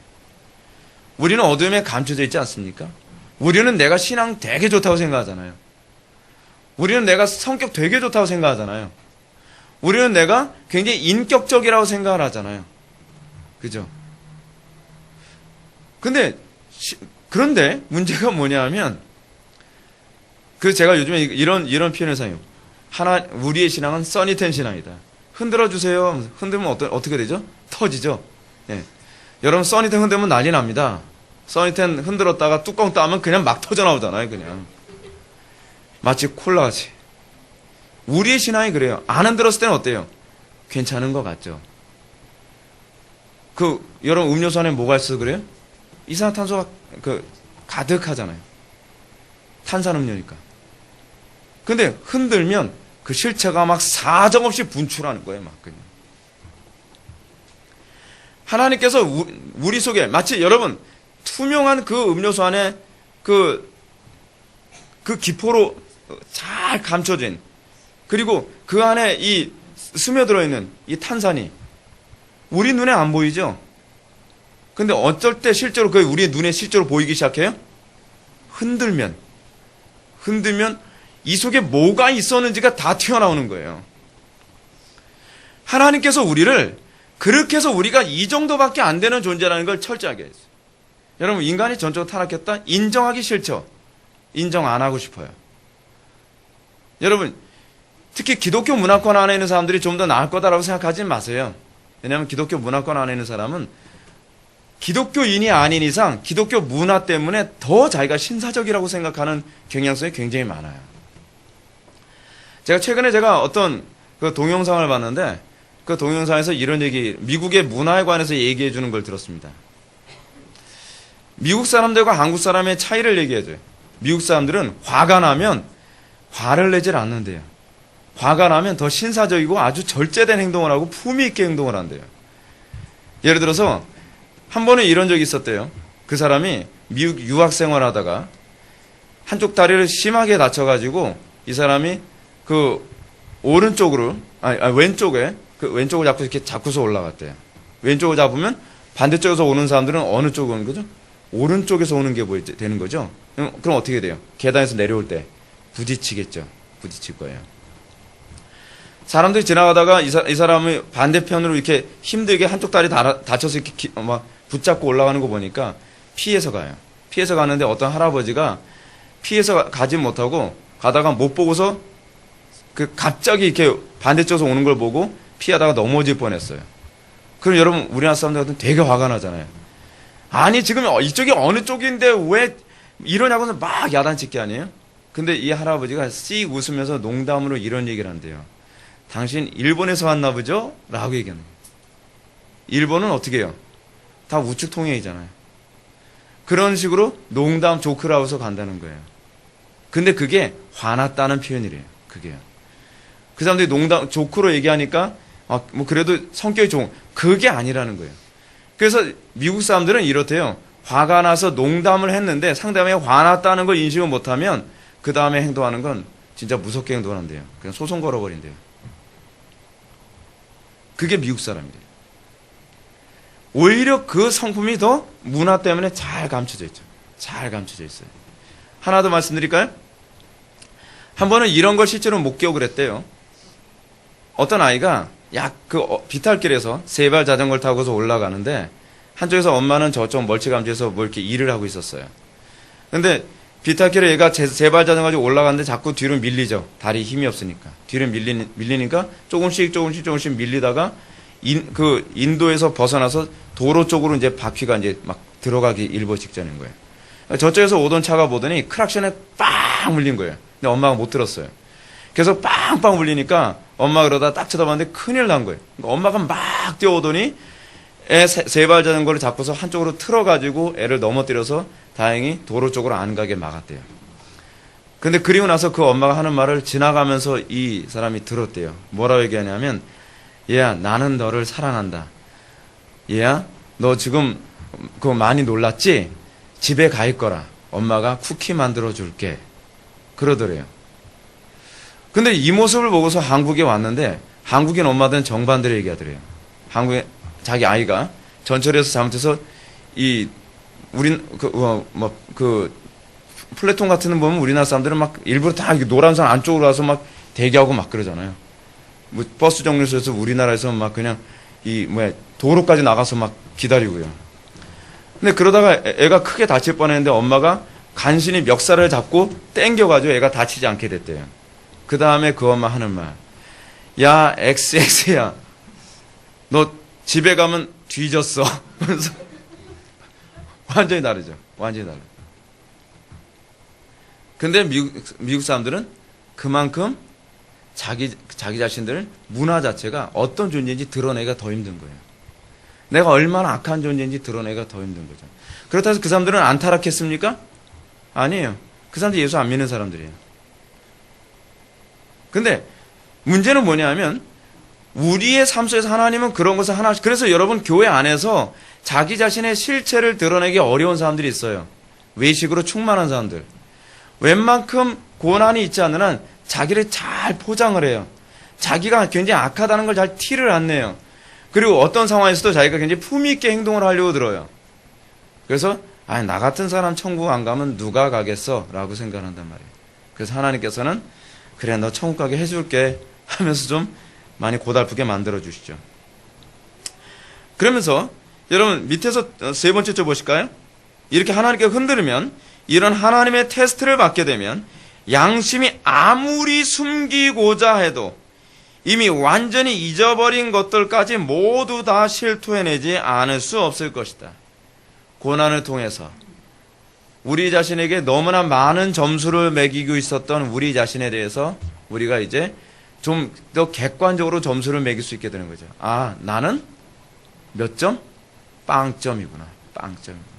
우리는 어둠에 감춰져 있지 않습니까? 우리는 내가 신앙 되게 좋다고 생각하잖아요. 우리는 내가 성격 되게 좋다고 생각하잖아요. 우리는 내가 굉장히 인격적이라고 생각을 하잖아요. 그죠? 그런데 문제가 뭐냐 하면, 제가 요즘에 이런 표현을 사용해요. 우리의 신앙은 써니텐 신앙이다. 흔들어 주세요. 흔들면 어떻게 되죠? 터지죠. 예. 여러분 써니텐 흔들면 난리 납니다. 써니텐 흔들었다가 뚜껑 따면 그냥 막 터져 나오잖아요. 그냥 마치 콜라같이. 우리의 신앙이 그래요. 안 흔들었을 때는 어때요? 괜찮은 것 같죠. 여러분 음료수 안에 뭐가 있어서 그래요? 이산화탄소가 가득하잖아요. 탄산음료니까. 근데 흔들면 그 실체가 막 사정없이 분출하는 거예요. 막 그냥. 하나님께서 우리 속에 마치 여러분 투명한 그 음료수 안에 그 기포로 잘 감춰진, 그리고 그 안에 이 스며들어 있는 이 탄산이 우리 눈에 안 보이죠? 근데 어쩔 때 실제로 우리 눈에 실제로 보이기 시작해요? 흔들면 이 속에 뭐가 있었는지가 다 튀어나오는 거예요. 하나님께서 우리를 그렇게 해서 우리가 이 정도밖에 안 되는 존재라는 걸 철저하게 했어요. 여러분 인간이 전적으로 타락했다? 인정하기 싫죠? 인정 안 하고 싶어요. 여러분 특히 기독교 문화권 안에 있는 사람들이 좀 더 나을 거다라고 생각하지 마세요. 왜냐하면 기독교 문화권 안에 있는 사람은 기독교인이 아닌 이상 기독교 문화 때문에 더 자기가 신사적이라고 생각하는 경향성이 굉장히 많아요. 최근에 어떤 그 동영상을 봤는데 그 동영상에서 이런 미국의 문화에 관해서 얘기해 주는 걸 들었습니다. 미국 사람들과 한국 사람의 차이를 얘기해줘요. 미국 사람들은 화가 나면 화를 내질 않는데요. 화가 나면 더 신사적이고 아주 절제된 행동을 하고 품위 있게 행동을 한대요. 예를 들어서 한 번은 이런 적이 있었대요. 그 사람이 미국 유학생활 하다가 한쪽 다리를 심하게 다쳐가지고 이 사람이 오른쪽으로 왼쪽에 왼쪽을 잡고 이렇게 잡고서 올라갔대요. 왼쪽을 잡으면 반대쪽에서 오는 사람들은 어느 쪽으로 오는 거죠? 오른쪽에서 오는 게 되는 거죠. 그럼 어떻게 돼요? 계단에서 내려올 때 부딪히겠죠. 부딪힐 거예요. 사람들이 지나가다가 이 사람이 반대편으로 이렇게 힘들게 한쪽 다리 다쳐서 이렇게 막 붙잡고 올라가는 거 보니까 피해서 가요. 피해서 가는데 어떤 할아버지가 피해서 가지 못하고 가다가 못 보고서 갑자기 이렇게 반대쪽에서 오는 걸 보고 피하다가 넘어질 뻔했어요. 그럼 여러분 우리나라 사람들 같은 되게 화가 나잖아요. 아니 지금 이쪽이 어느 쪽인데 왜 이러냐고서 막 야단칠 게 아니에요? 근데 이 할아버지가 씩 웃으면서 농담으로 이런 얘기를 한대요. 당신 일본에서 왔나 보죠? 라고 얘기하는 거예요. 일본은 어떻게 해요? 다 우측 통행이잖아요. 그런 식으로 농담 조크를 하고서 간다는 거예요. 근데 그게 화났다는 표현이래요. 그게요. 그 사람들이 농담 조크로 얘기하니까 뭐 그래도 성격이 좋은, 그게 아니라는 거예요. 그래서 미국 사람들은 이렇대요. 화가 나서 농담을 했는데 상대방이 화났다는 걸 인식을 못하면 그 다음에 행동하는 건 진짜 무섭게 행동한대요. 그냥 소송 걸어버린대요. 그게 미국 사람이래요. 오히려 그 성품이 더 문화 때문에 잘 감춰져 있죠. 잘 감춰져 있어요. 하나 더 말씀드릴까요? 한 번은 이런 걸 실제로 목격을 했대요. 어떤 아이가 비탈길에서 세발 자전거를 타고서 올라가는데 한쪽에서 엄마는 저쪽 멀찌감치해서 뭐 이렇게 일을 하고 있었어요. 근데 비탈길에 얘가 세발 자전거 가지고 올라가는데 자꾸 뒤로 밀리죠. 다리 힘이 없으니까. 뒤로 밀리니까 조금씩 밀리다가 인도에서 벗어나서 도로 쪽으로 이제 바퀴가 이제 막 들어가기 일보 직전인 거예요. 저쪽에서 오던 차가 보더니 크락션에 빵 물린 거예요. 근데 엄마가 못 들었어요. 그래서 빵빵 물리니까 엄마가 그러다 딱 쳐다봤는데 큰일 난 거예요. 그러니까 엄마가 막 뛰어오더니 애 세발 자전거를 잡고서 한쪽으로 틀어가지고 애를 넘어뜨려서 다행히 도로 쪽으로 안 가게 막았대요. 근데 그리고 나서 그 엄마가 하는 말을 지나가면서 이 사람이 들었대요. 뭐라고 얘기하냐면, 얘야, 나는 너를 사랑한다. 얘야, 너 지금 그거 많이 놀랐지? 집에 가 있거라. 엄마가 쿠키 만들어 줄게. 그러더래요. 근데 이 모습을 보고서 한국에 왔는데 한국인 엄마들은 정반대로 얘기하더래요. 한국에 자기 아이가 전철에서 잘못해서 플랫폼 같은 거 보면 우리나라 사람들은 막 일부러 다 노란선 안쪽으로 와서 막 대기하고 막 그러잖아요. 뭐 버스 정류소에서 우리나라에서 막 그냥 도로까지 나가서 막 기다리고요. 근데 그러다가 애가 크게 다칠 뻔했는데 엄마가 간신히 멱살을 잡고 땡겨가지고 애가 다치지 않게 됐대요. 그 다음에 그 엄마 하는 말. 야, XX야. 너 집에 가면 뒤졌어. 그래서 완전히 다르죠. 완전히 다르죠. 근데 미국 사람들은 그만큼 자기 자신들 문화 자체가 어떤 존재인지 드러내기가 더 힘든 거예요. 내가 얼마나 악한 존재인지 드러내기가 더 힘든 거죠. 그렇다고 해서 그 사람들은 안 타락했습니까? 아니에요. 그 사람들 예수 안 믿는 사람들이에요. 근데 문제는 뭐냐면 우리의 삶 속에서 하나님은 그런 것을 하나씩, 그래서 여러분 교회 안에서 자기 자신의 실체를 드러내기 어려운 사람들이 있어요. 외식으로 충만한 사람들. 웬만큼 고난이 있지 않는 한 자기를 잘 포장을 해요. 자기가 굉장히 악하다는 걸 잘 티를 안 내요. 그리고 어떤 상황에서도 자기가 굉장히 품위 있게 행동을 하려고 들어요. 그래서 나 같은 사람 천국 안 가면 누가 가겠어? 라고 생각한단 말이에요. 그래서 하나님께서는 그래 너 천국 가게 해줄게 하면서 좀 많이 고달프게 만들어 주시죠. 그러면서 여러분 밑에서 세 번째 줄 보실까요? 이렇게 하나님께 흔들면 이런 하나님의 테스트를 받게 되면 양심이 아무리 숨기고자 해도 이미 완전히 잊어버린 것들까지 모두 다 실토해내지 않을 수 없을 것이다. 고난을 통해서 우리 자신에게 너무나 많은 점수를 매기고 있었던 우리 자신에 대해서 우리가 이제 좀 더 객관적으로 점수를 매길 수 있게 되는 거죠. 아, 나는 몇 점? 빵점이구나. 빵점이구나.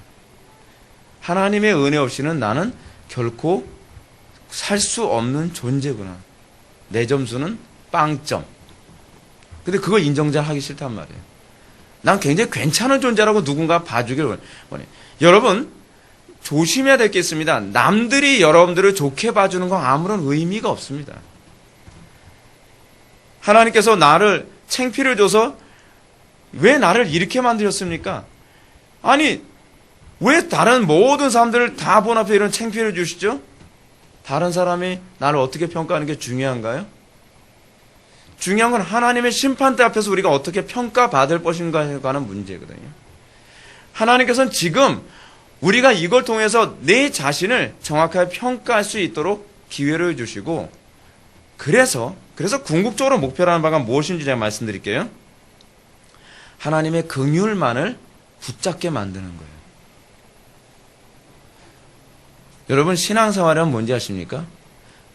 하나님의 은혜 없이는 나는 결코 살 수 없는 존재구나. 내 점수는 빵점. 근데 그걸 인정 잘 하기 싫단 말이에요. 난 굉장히 괜찮은 존재라고 누군가 봐주길 원해. 여러분, 조심해야 될 게 있습니다. 남들이 여러분들을 좋게 봐주는 건 아무런 의미가 없습니다. 하나님께서 나를 창피를 줘서 왜 나를 이렇게 만드셨습니까? 아니, 왜 다른 모든 사람들을 다 본 앞에 이런 창피를 주시죠? 다른 사람이 나를 어떻게 평가하는 게 중요한가요? 중요한 건 하나님의 심판대 앞에서 우리가 어떻게 평가받을 것인가에 관한 문제거든요. 하나님께서는 지금 우리가 이걸 통해서 내 자신을 정확하게 평가할 수 있도록 기회를 주시고, 그래서 궁극적으로 목표라는 바가 무엇인지 제가 말씀드릴게요. 하나님의 긍휼만을 붙잡게 만드는 거예요. 여러분, 신앙생활은 뭔지 아십니까?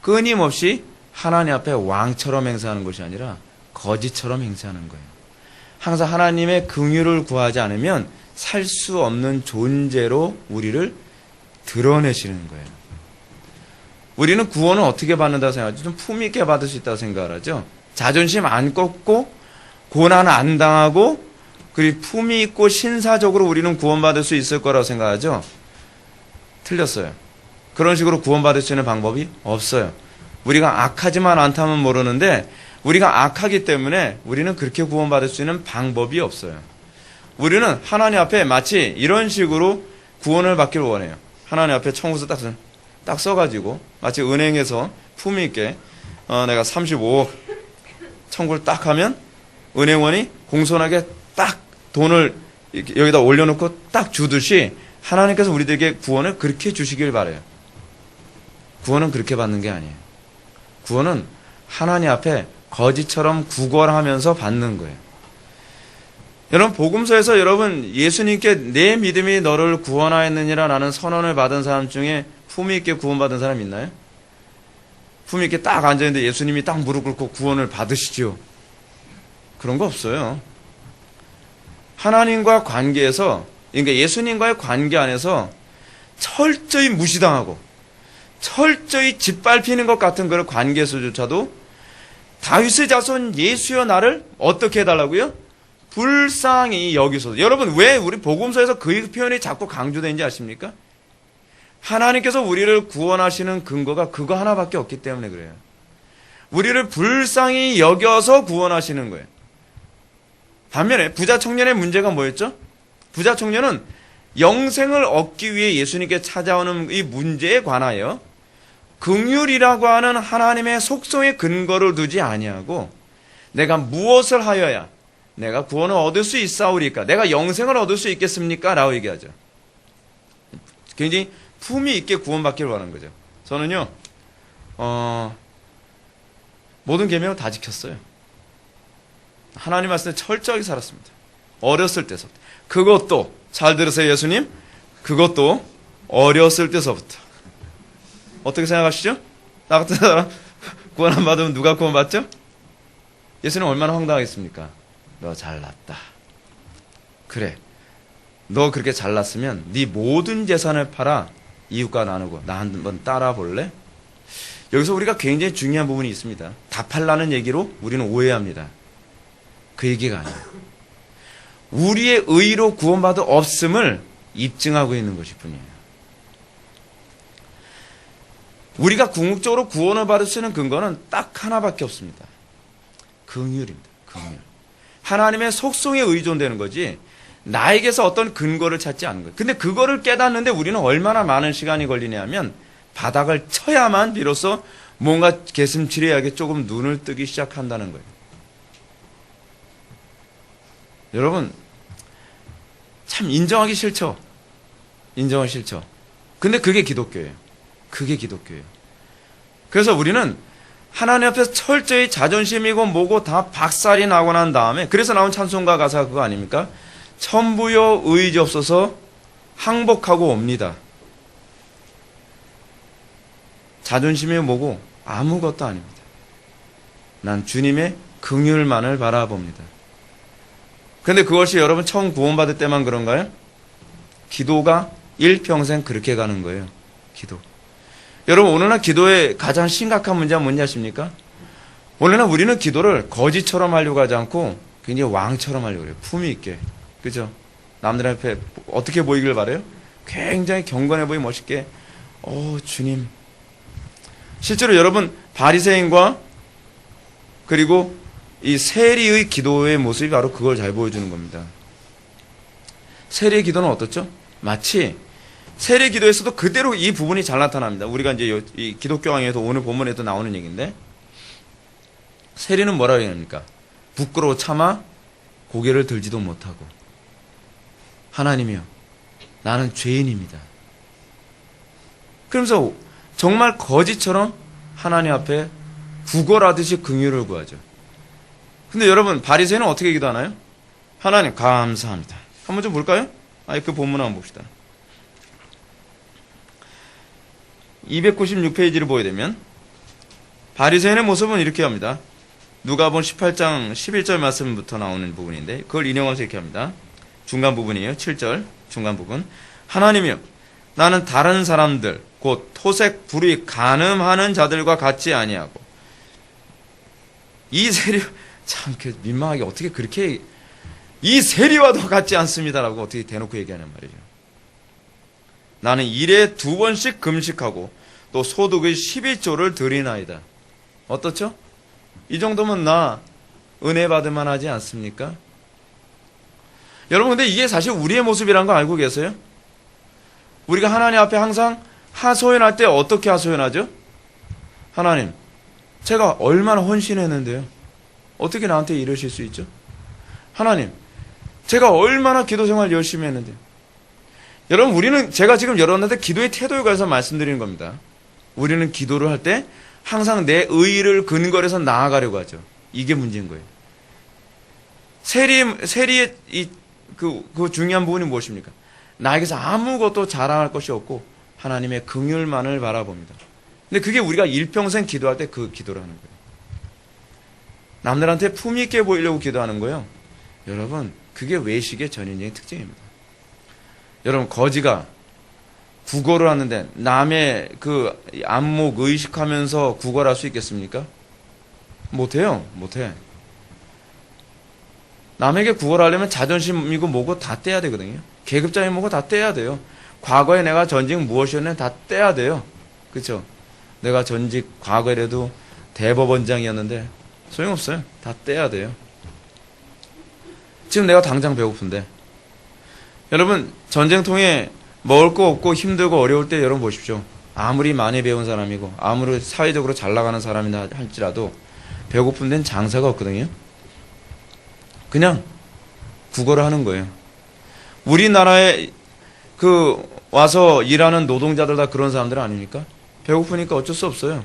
끊임없이 하나님 앞에 왕처럼 행세하는 것이 아니라 거지처럼 행세하는 거예요. 항상 하나님의 긍휼을 구하지 않으면 살 수 없는 존재로 우리를 드러내시는 거예요. 우리는 구원을 어떻게 받는다고 생각하죠? 좀 품위 있게 받을 수 있다고 생각을 하죠. 자존심 안 꺾고 고난 안 당하고 그리고 품위 있고 신사적으로 우리는 구원받을 수 있을 거라고 생각하죠. 틀렸어요. 그런 식으로 구원받을 수 있는 방법이 없어요. 우리가 악하지만 않다면 모르는데 우리가 악하기 때문에 우리는 그렇게 구원받을 수 있는 방법이 없어요. 우리는 하나님 앞에 마치 이런 식으로 구원을 받기를 원해요. 하나님 앞에 청구서 딱 써가지고 마치 은행에서 품위 있게 내가 35억 청구를 딱 하면 은행원이 공손하게 딱 돈을 여기다 올려놓고 딱 주듯이 하나님께서 우리들에게 구원을 그렇게 주시길 바라요. 구원은 그렇게 받는 게 아니에요. 구원은 하나님 앞에 거지처럼 구걸하면서 받는 거예요. 여러분, 복음서에서 여러분 예수님께 내 믿음이 너를 구원하였느니라 라는 선언을 받은 사람 중에 품위 있게 구원받은 사람 있나요? 품위 있게 딱 앉아있는데 예수님이 딱 무릎 꿇고 구원을 받으시죠. 그런 거 없어요. 하나님과 관계에서, 그러니까 예수님과의 관계 안에서 철저히 무시당하고 철저히 짓밟히는 것 같은 그런 관계에서조차도 다윗의 자손 예수여 나를 어떻게 해달라고요? 불쌍히 여기소서. 여러분, 왜 우리 복음서에서 그 표현이 자꾸 강조되는지 아십니까? 하나님께서 우리를 구원하시는 근거가 그거 하나밖에 없기 때문에 그래요. 우리를 불쌍히 여겨서 구원하시는 거예요. 반면에 부자 청년의 문제가 뭐였죠? 부자 청년은 영생을 얻기 위해 예수님께 찾아오는 이 문제에 관하여 긍휼이라고 하는 하나님의 속성의 근거를 두지 아니하고 내가 무엇을 하여야 내가 구원을 얻을 수 있사오리까? 내가 영생을 얻을 수 있겠습니까? 라고 얘기하죠. 굉장히 품위 있게 구원받기를 원하는 거죠. 저는요, 모든 계명을 다 지켰어요. 하나님 말씀에 철저하게 살았습니다. 어렸을 때서부터. 그것도 잘 들으세요, 예수님. 그것도 어렸을 때서부터. 어떻게 생각하시죠? 나 같은 사람 구원 안 받으면 누가 구원 받죠? 예수님 얼마나 황당하겠습니까? 너 잘났다. 그래. 너 그렇게 잘났으면 네 모든 재산을 팔아 이웃과 나누고 나 한번 따라 볼래? 여기서 우리가 굉장히 중요한 부분이 있습니다. 다 팔라는 얘기로 우리는 오해합니다. 그 얘기가 아니에요. 우리의 의로 구원받을 없음을 입증하고 있는 것일 뿐이에요. 우리가 궁극적으로 구원을 받을 수 있는 근거는 딱 하나밖에 없습니다. 긍휼입니다. 긍휼. 하나님의 속성에 의존되는 거지 나에게서 어떤 근거를 찾지 않는 거예요. 근데 그거를 깨닫는데 우리는 얼마나 많은 시간이 걸리냐면 바닥을 쳐야만 비로소 뭔가 개슴츠레하게 조금 눈을 뜨기 시작한다는 거예요. 여러분 참 인정하기 싫죠? 인정하기 싫죠? 근데 그게 기독교예요. 그게 기독교예요. 그래서 우리는 하나님 앞에서 철저히 자존심이고 뭐고 다 박살이 나고 난 다음에 그래서 나온 찬송가 가사가 그거 아닙니까? 천부여 의지없어서 항복하고 옵니다. 자존심이 뭐고 아무것도 아닙니다. 난 주님의 긍휼만을 바라봅니다. 근데 그것이 여러분 처음 구원받을 때만 그런가요? 기도가 일평생 그렇게 가는 거예요. 기도. 여러분 오늘날 기도의 가장 심각한 문제가 뭔지 아십니까? 오늘날 우리는 기도를 거지처럼 하려고 하지 않고 굉장히 왕처럼 하려고 해요. 품위 있게. 그죠? 남들 앞에 어떻게 보이길 바래요? 굉장히 경건해 보이고 멋있게. 주님. 실제로 여러분 바리새인과 그리고 이 세리의 기도의 모습이 바로 그걸 잘 보여주는 겁니다. 세리의 기도는 어떻죠? 마치 세례 기도에서도 그대로 이 부분이 잘 나타납니다. 우리가 이제 이 기독교 강의에서 오늘 본문에도 나오는 얘기인데 세리는 뭐라고 합니까? 부끄러워 참아 고개를 들지도 못하고 하나님이여 나는 죄인입니다. 그러면서 정말 거지처럼 하나님 앞에 구걸하듯이 긍휼을 구하죠. 근데 여러분 바리새인은 어떻게 기도하나요? 하나님 감사합니다. 한번 좀 볼까요? 그 본문 한번 봅시다. 296페이지를 보게 되면 바리새인의 모습은 이렇게 합니다. 누가복음 18장 11절 말씀부터 나오는 부분인데 그걸 인용하면서 이렇게 합니다. 중간 부분이에요. 7절 중간 부분. 하나님이여 나는 다른 사람들 곧 토색 불의 간음하는 자들과 같지 아니하고 이 세리 참 민망하게 어떻게 그렇게 이 세리와도 같지 않습니다라고 어떻게 대놓고 얘기하는 말이죠. 나는 일에 2번씩 금식하고 또 소득의 11조를 드리나이다. 어떻죠? 이 정도면 나 은혜 받을 만하지 않습니까? 여러분 근데 이게 사실 우리의 모습이라는 거 알고 계세요? 우리가 하나님 앞에 항상 하소연할 때 어떻게 하소연하죠? 하나님 제가 얼마나 헌신했는데요. 어떻게 나한테 이러실 수 있죠? 하나님 제가 얼마나 기도생활 열심히 했는데요. 여러분 우리는 제가 지금 여러분한테 기도의 태도에 관해서 말씀드리는 겁니다. 우리는 기도를 할 때 항상 내 의의를 근거로 해서 나아가려고 하죠. 이게 문제인 거예요. 세리의 그 중요한 부분이 무엇입니까? 나에게서 아무것도 자랑할 것이 없고 하나님의 긍휼만을 바라봅니다. 근데 그게 우리가 일평생 기도할 때 그 기도를 하는 거예요. 남들한테 품위 있게 보이려고 기도하는 거예요. 여러분 그게 외식의 전인적인 특징입니다. 여러분 거지가 구걸을 하는데 남의 그 안목 의식하면서 구걸할 수 있겠습니까? 못해요. 못해. 남에게 구걸하려면 자존심이고 뭐고 다 떼야 되거든요. 계급장이 뭐고 다 떼야 돼요. 과거에 내가 전직 무엇이었는지 다 떼야 돼요. 그렇죠? 내가 전직 과거에라도 대법원장이었는데 소용없어요. 다 떼야 돼요. 지금 내가 당장 배고픈데 여러분 전쟁통에 먹을 거 없고 힘들고 어려울 때 여러분 보십시오. 아무리 많이 배운 사람이고 아무리 사회적으로 잘 나가는 사람이나 할지라도 배고픈 데는 장사가 없거든요. 그냥 구걸을 하는 거예요. 우리나라에 와서 일하는 노동자들 다 그런 사람들 아닙니까? 배고프니까 어쩔 수 없어요.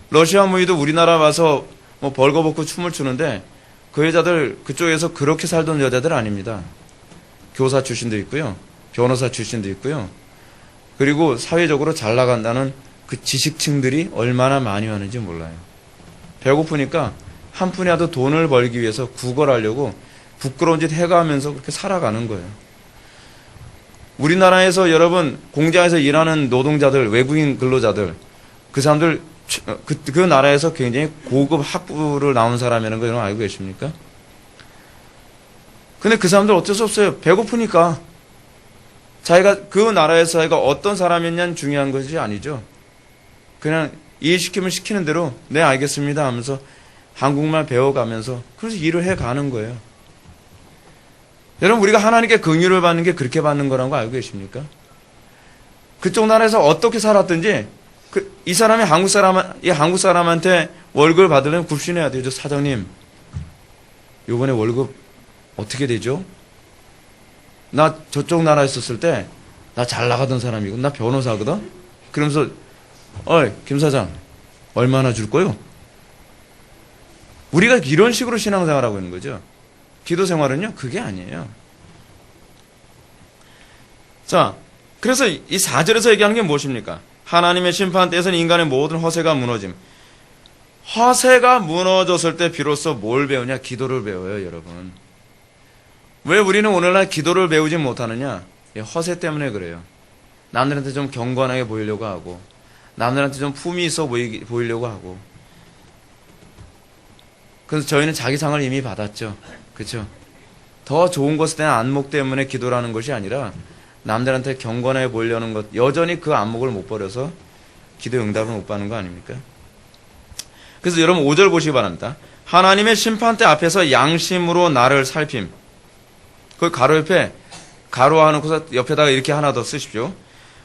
러시아 무희도 우리나라 와서 뭐 벌거벗고 춤을 추는데 그 여자들 그쪽에서 그렇게 살던 여자들 아닙니다. 교사 출신도 있고요. 변호사 출신도 있고요. 그리고 사회적으로 잘 나간다는 그 지식층들이 얼마나 많이 왔는지 몰라요. 배고프니까 한 푼이라도 돈을 벌기 위해서 구걸하려고 부끄러운 짓 해가면서 그렇게 살아가는 거예요. 우리나라에서 여러분 공장에서 일하는 노동자들, 외국인 근로자들, 그 사람들 그 나라에서 굉장히 고급 학부를 나온 사람이라는 거 여러분 알고 계십니까? 근데 그 사람들 어쩔 수 없어요. 배고프니까. 자기가 그 나라에서 자기가 어떤 사람이냐는 중요한 것이 아니죠. 그냥 일 시키면 시키는 대로 네 알겠습니다 하면서 한국말 배워가면서 그래서 일을 해가는 거예요. 여러분 우리가 하나님께 긍휼을 받는 게 그렇게 받는 거라는 거 알고 계십니까? 그쪽 나라에서 어떻게 살았든지 이 사람이 한국 사람한테 월급을 받으려면 굽신해야 되죠. 사장님 요번에 월급 어떻게 되죠? 나 저쪽 나라에 있었을 때 나 잘 나가던 사람이고 나 변호사거든. 그러면서 어이 김 사장 얼마나 줄 거요? 우리가 이런 식으로 신앙생활하고 있는 거죠. 기도 생활은요 그게 아니에요. 자, 그래서 이 4절에서 얘기하는 게 무엇입니까? 하나님의 심판 때에서는 인간의 모든 허세가 무너짐. 허세가 무너졌을 때 비로소 뭘 배우냐? 기도를 배워요, 여러분. 왜 우리는 오늘날 기도를 배우지 못하느냐? 허세 때문에 그래요. 남들한테 좀 경건하게 보이려고 하고 남들한테 좀 품이 있어 보이려고 하고. 그래서 저희는 자기 상을 이미 받았죠. 그렇죠? 더 좋은 것에 대한 안목 때문에 기도라는 것이 아니라 남들한테 경건해 보이려는 것, 여전히 그 안목을 못 버려서 기도 응답을 못 받는 거 아닙니까? 그래서 여러분 5절 보시기 바랍니다. 하나님의 심판대 앞에서 양심으로 나를 살핌. 그 가로 옆에 가로하는 곳에 옆에다가 이렇게 하나 더 쓰십시오.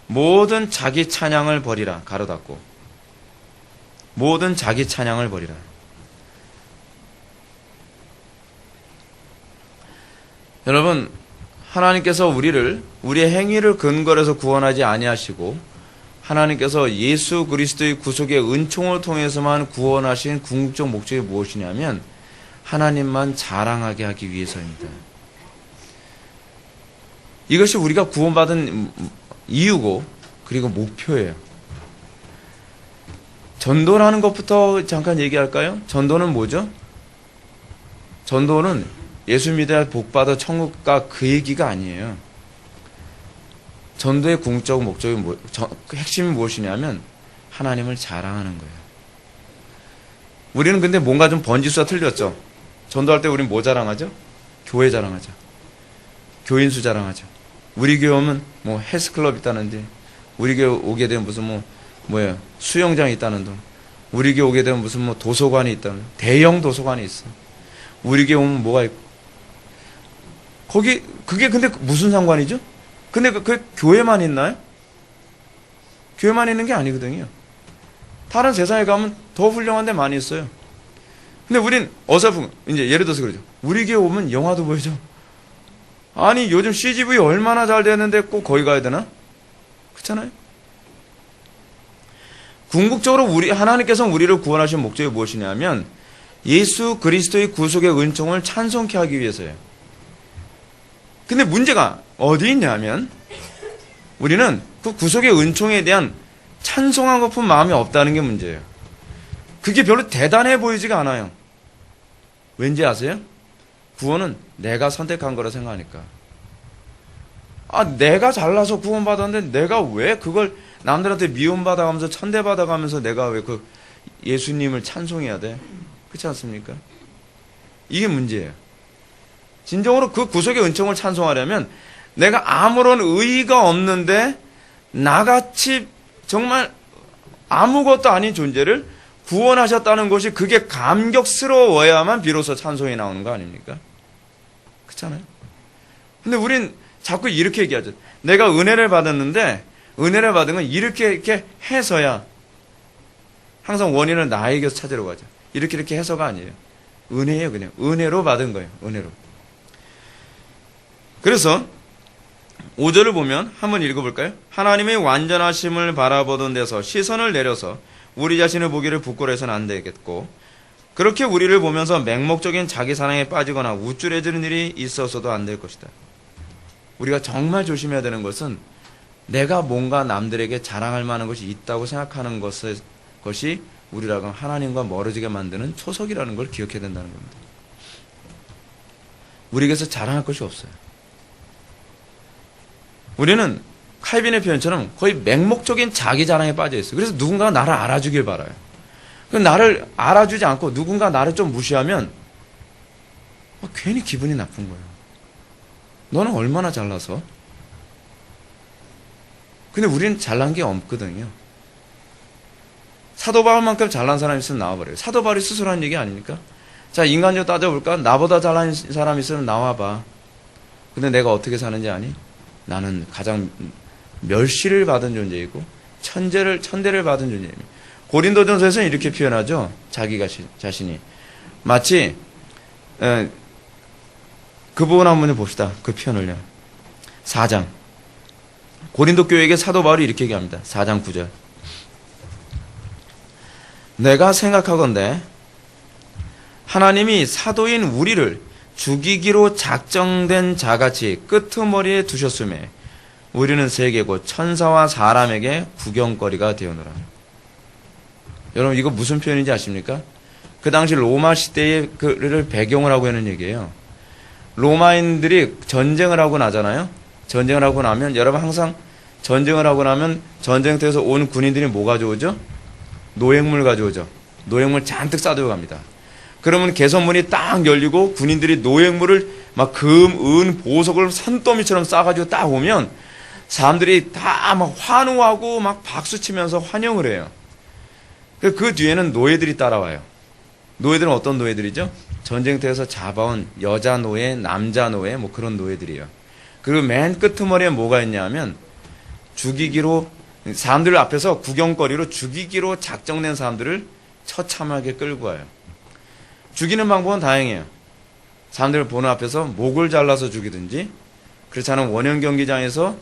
모든 자기 찬양을 버리라. 가로 닫고. 모든 자기 찬양을 버리라. 여러분 하나님께서 우리의 행위를 근거로 해서 구원하지 아니하시고 하나님께서 예수 그리스도의 구속의 은총을 통해서만 구원하신 궁극적 목적이 무엇이냐면 하나님만 자랑하게 하기 위해서입니다. 이것이 우리가 구원받은 이유고 그리고 목표예요. 전도라는 것부터 잠깐 얘기할까요? 전도는 뭐죠? 전도는 예수 믿어야 복받아 천국가 그 얘기가 아니에요. 전도의 궁극적 목적이 핵심이 무엇이냐면 하나님을 자랑하는 거예요. 우리는 근데 뭔가 좀 번지수가 틀렸죠. 전도할 때 우리는 뭐 자랑하죠? 교회 자랑하죠. 교인수 자랑하죠. 우리 교회 오면 뭐 헬스클럽 있다는데 우리 교회 오게 되면 무슨 수영장이 있다는 둥. 우리 교회 오게 되면 무슨 도서관이 있다는 대형 도서관이 있어. 우리 교회 오면 뭐가 있고 그게 근데 무슨 상관이죠? 근데 그 교회만 있나요? 교회만 있는 게 아니거든요. 다른 세상에 가면 더 훌륭한 데 많이 있어요. 근데 우린 어설픈, 이제 예를 들어서 그러죠. 우리 교회 오면 영화도 보여줘. 아니, 요즘 CGV 얼마나 잘 되는데 꼭 거기 가야 되나? 그렇잖아요? 궁극적으로 하나님께서 우리를 구원하신 목적이 무엇이냐면 예수 그리스도의 구속의 은총을 찬송케 하기 위해서예요. 근데 문제가 어디 있냐면 우리는 그 구속의 은총에 대한 찬송한 것뿐 마음이 없다는 게 문제예요. 그게 별로 대단해 보이지가 않아요. 왠지 아세요? 구원은 내가 선택한 거라 생각하니까. 내가 잘나서 구원받았는데 내가 왜 그걸 남들한테 미움받아가면서 천대받아가면서 내가 왜 그 예수님을 찬송해야 돼? 그렇지 않습니까? 이게 문제예요. 진정으로 그 구속의 은총을 찬송하려면 내가 아무런 의의가 없는데 나같이 정말 아무것도 아닌 존재를 구원하셨다는 것이 그게 감격스러워야만 비로소 찬송이 나오는 거 아닙니까? 그렇잖아요. 근데 우린 자꾸 이렇게 얘기하죠. 내가 은혜를 받았는데 은혜를 받은 건 이렇게 해서야. 항상 원인을 나에게서 찾으려고 하죠. 이렇게 해서가 아니에요. 은혜예요, 그냥. 은혜로 받은 거예요. 은혜로. 그래서 5절을 보면 한번 읽어볼까요? 하나님의 완전하심을 바라보던 데서 시선을 내려서 우리 자신을 보기를 부끄러워서는 안 되겠고, 그렇게 우리를 보면서 맹목적인 자기 사랑에 빠지거나 우쭐해지는 일이 있어서도 안 될 것이다. 우리가 정말 조심해야 되는 것은 내가 뭔가 남들에게 자랑할 만한 것이 있다고 생각하는 것이 우리라고 하나님과 멀어지게 만드는 초석이라는 걸 기억해야 된다는 겁니다. 우리에게서 자랑할 것이 없어요. 우리는 칼빈의 표현처럼 거의 맹목적인 자기 자랑에 빠져 있어요. 그래서 누군가가 나를 알아주길 바라요. 나를 알아주지 않고 누군가 나를 좀 무시하면 괜히 기분이 나쁜 거예요. 너는 얼마나 잘나서? 근데 우리는 잘난 게 없거든요. 사도 바울만큼 잘난 사람이 있으면 나와버려요. 사도 바울이 스스로 한 얘기 아닙니까? 자, 인간적으로 따져볼까? 나보다 잘난 사람이 있으면 나와봐. 근데 내가 어떻게 사는지 아니? 나는 가장 멸시를 받은 존재이고 천대를 받은 존재입니다. 고린도전서에서는 이렇게 표현하죠. 자기가 자신이 마치 그 부분 한번 봅시다. 그 표현을요. 4장 고린도 교회에게 사도 바울이 이렇게 얘기합니다. 4장 9절 내가 생각하건대 하나님이 사도인 우리를 죽이기로 작정된 자같이 끄트머리에 두셨음에 우리는 세계고 천사와 사람에게 구경거리가 되어노라. 여러분 이거 무슨 표현인지 아십니까? 그 당시 로마 시대의 그를 배경을 하고 있는 얘기예요. 로마인들이 전쟁을 하고 나잖아요. 전쟁을 하고 나면 여러분 항상 전쟁을 하고 나면 전쟁터에서 온 군인들이 뭐 가져오죠? 노획물 가져오죠. 노획물 잔뜩 싸들고 갑니다. 그러면 개선문이 딱 열리고 군인들이 노획물을 막 금, 은, 보석을 산더미처럼 싸가지고 딱 오면 사람들이 다 막 환호하고 막 박수치면서 환영을 해요. 그 뒤에는 노예들이 따라와요. 노예들은 어떤 노예들이죠? 전쟁터에서 잡아온 여자 노예, 남자 노예, 뭐 그런 노예들이에요. 그리고 맨 끄트머리에 뭐가 있냐면 죽이기로 사람들 앞에서 구경거리로 죽이기로 작정된 사람들을 처참하게 끌고 와요. 죽이는 방법은 다양해요. 사람들 보는 앞에서 목을 잘라서 죽이든지 그렇지 않으면 원형 경기장에서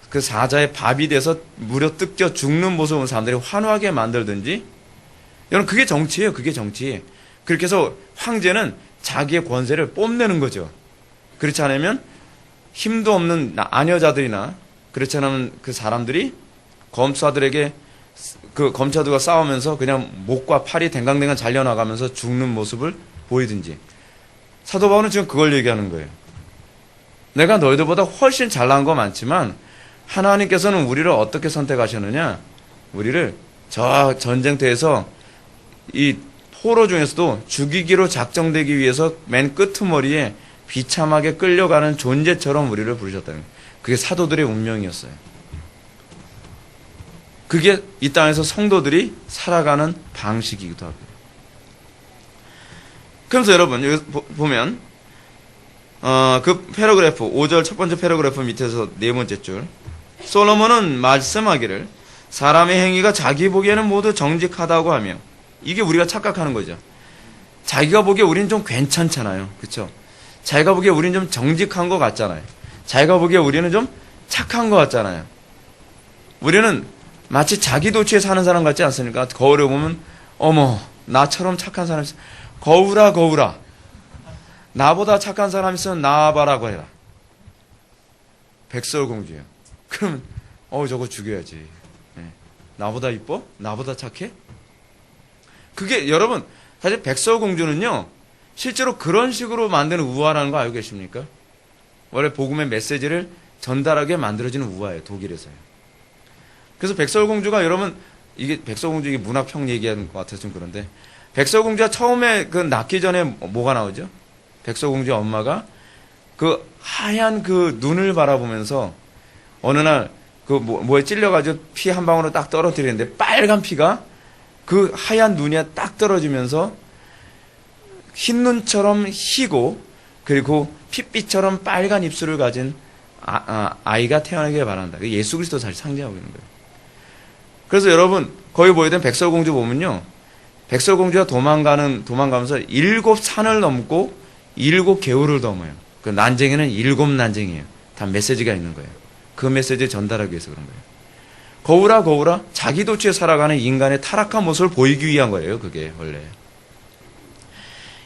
그 사자의 밥이 돼서 무려 뜯겨 죽는 모습을 사람들이 환호하게 만들든지 여러분 그게 정치예요. 그게 정치. 그렇게 해서 황제는 자기의 권세를 뽐내는 거죠. 그렇지 않으면 힘도 없는 아녀자들이나 그렇지 않으면 그 사람들이 검사들에게 그 검사들과 싸우면서 그냥 목과 팔이 댕강댕강 잘려나가면서 죽는 모습을 보이든지. 사도 바울은 지금 그걸 얘기하는 거예요. 내가 너희들보다 훨씬 잘난 거 많지만 하나님께서는 우리를 어떻게 선택하셨느냐? 우리를 저 전쟁터에서 이 포로 중에서도 죽이기로 작정되기 위해서 맨 끄트머리에 비참하게 끌려가는 존재처럼 우리를 부르셨다는 거예요. 그게 사도들의 운명이었어요. 그게 이 땅에서 성도들이 살아가는 방식이기도 하고요. 그래서 여러분 여기 보면 그 패러그래프 5절 첫 번째 패러그래프 밑에서 네 번째 줄 솔로몬은 말씀하기를 사람의 행위가 자기 보기에는 모두 정직하다고 하며 이게 우리가 착각하는 거죠. 자기가 보기에 우리는 좀 괜찮잖아요. 그렇죠? 자기가 보기에 우리는 좀 정직한 것 같잖아요. 자기가 보기에 우리는 좀 착한 것 같잖아요. 우리는 마치 자기 도취에 사는 사람 같지 않습니까? 거울에 보면 어머 나처럼 착한 사람 있어. 거울아 나보다 착한 사람 있으면 나와봐라고 해라. 백설공주예요. 그러면 저거 죽여야지. 네. 나보다 이뻐? 나보다 착해? 그게 여러분 사실 백설공주는요 실제로 그런 식으로 만드는 우화라는 거 알고 계십니까? 원래 복음의 메시지를 전달하게 만들어지는 우화예요. 독일에서요. 그래서 백설공주가 여러분 이게 백설공주 이게 문학평 얘기하는 것 같아서 좀 그런데 백설공주가 처음에 그 낳기 전에 뭐가 나오죠? 백설공주 엄마가 그 하얀 그 눈을 바라보면서 어느 날 그 뭐에 찔려가지고 피 한 방울을 딱 떨어뜨리는데 빨간 피가 그 하얀 눈에 딱 떨어지면서 흰 눈처럼 희고 그리고 핏빛처럼 빨간 입술을 가진 아이가 태어나길 바란다. 예수 그리스도 잘 상징하고 있는 거예요. 그래서 여러분 거기 보이던 백설공주 보면요. 백설공주가 도망가면서 7산을 넘고 7개울을 넘어요. 그 난쟁이는 7난쟁이에요. 다 메시지가 있는 거예요. 그 메시지를 전달하기 위해서 그런 거예요. 거울아 거울아 자기 도취에 살아가는 인간의 타락한 모습을 보이기 위한 거예요. 그게 원래.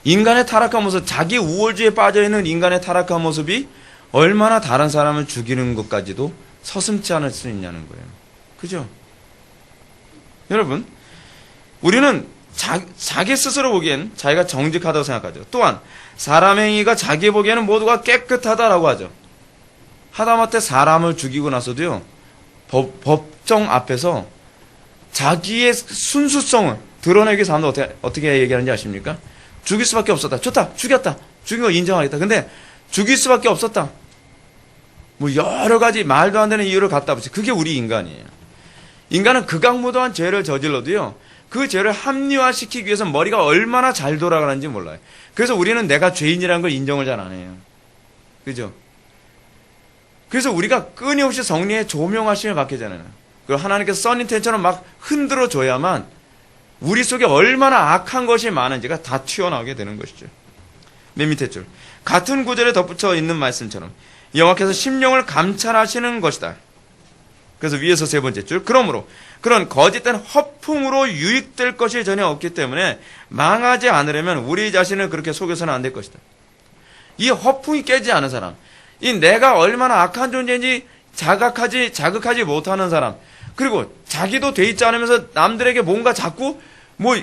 인간의 타락한 모습, 자기 우월주의에 빠져있는 인간의 타락한 모습이 얼마나 다른 사람을 죽이는 것까지도 서슴지 않을 수 있냐는 거예요. 그죠? 여러분, 우리는 자기 스스로 보기엔 자기가 정직하다고 생각하죠. 또한 사람 행위가 자기 보기에는 모두가 깨끗하다라고 하죠. 하다못해 사람을 죽이고 나서도요, 법정 앞에서 자기의 순수성을 드러내기 위해서 사람들 어떻게 얘기하는지 아십니까? 죽일 수밖에 없었다. 좋다. 죽였다. 죽인 거 인정하겠다. 근데 죽일 수밖에 없었다. 뭐 여러 가지 말도 안 되는 이유를 갖다 붙여. 그게 우리 인간이에요. 인간은 극악무도한 죄를 저질러도요, 그 죄를 합리화시키기 위해서 머리가 얼마나 잘 돌아가는지 몰라요. 그래서 우리는 내가 죄인이라는 걸 인정을 잘 안 해요. 그죠? 그래서 우리가 끊임없이 성령의 조명하심을 받게 되잖아요. 그리고 하나님께서 써니텐처럼 막 흔들어 줘야만 우리 속에 얼마나 악한 것이 많은지가 다 튀어나오게 되는 것이죠. 맨 밑에 줄. 같은 구절에 덧붙여 있는 말씀처럼 여호와께서 심령을 감찰하시는 것이다. 그래서 위에서 세 번째 줄. 그러므로 그런 거짓된 허풍으로 유익될 것이 전혀 없기 때문에 망하지 않으려면 우리 자신을 그렇게 속여서는 안 될 것이다. 이 허풍이 깨지 않은 사람, 이 내가 얼마나 악한 존재인지 자극하지 못하는 사람, 그리고 자기도 돼 있지 않으면서 남들에게 뭔가 자꾸 뭐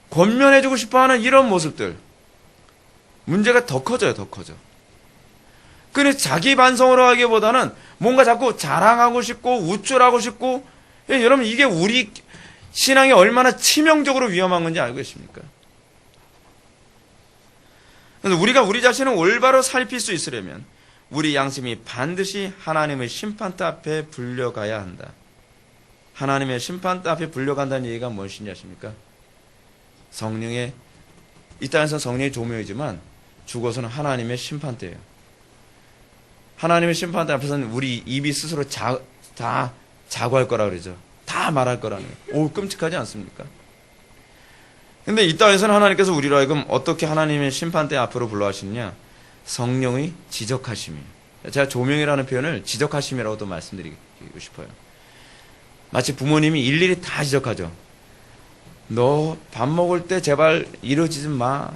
권면해주고 싶어하는 이런 모습들, 문제가 더 커져요. 더 커져. 그래서 자기 반성으로 하기보다는 뭔가 자꾸 자랑하고 싶고 우쭐하고 싶고, 여러분 이게 우리 신앙이 얼마나 치명적으로 위험한 건지 알고 계십니까? 그래서 우리가 우리 자신을 올바로 살필 수 있으려면 우리 양심이 반드시 하나님의 심판대 앞에 불려가야 한다. 하나님의 심판대 앞에 불려간다는 얘기가 무엇인지 아십니까? 성령의, 이 땅에서 성령의 조명이지만 죽어서는 하나님의 심판대예요. 하나님의 심판대 앞에서는 우리 입이 스스로 다 자고할 거라 그러죠. 다 말할 거라는 거예요. 오, 끔찍하지 않습니까? 근데 이 땅에서는 하나님께서 우리로 하여금 어떻게 하나님의 심판대 앞으로 불러가시느냐? 성령의 지적하심이에요. 제가 조명이라는 표현을 지적하심이라고도 말씀드리고 싶어요. 마치 부모님이 일일이 다 지적하죠. 너 밥 먹을 때 제발 이러지 좀 마.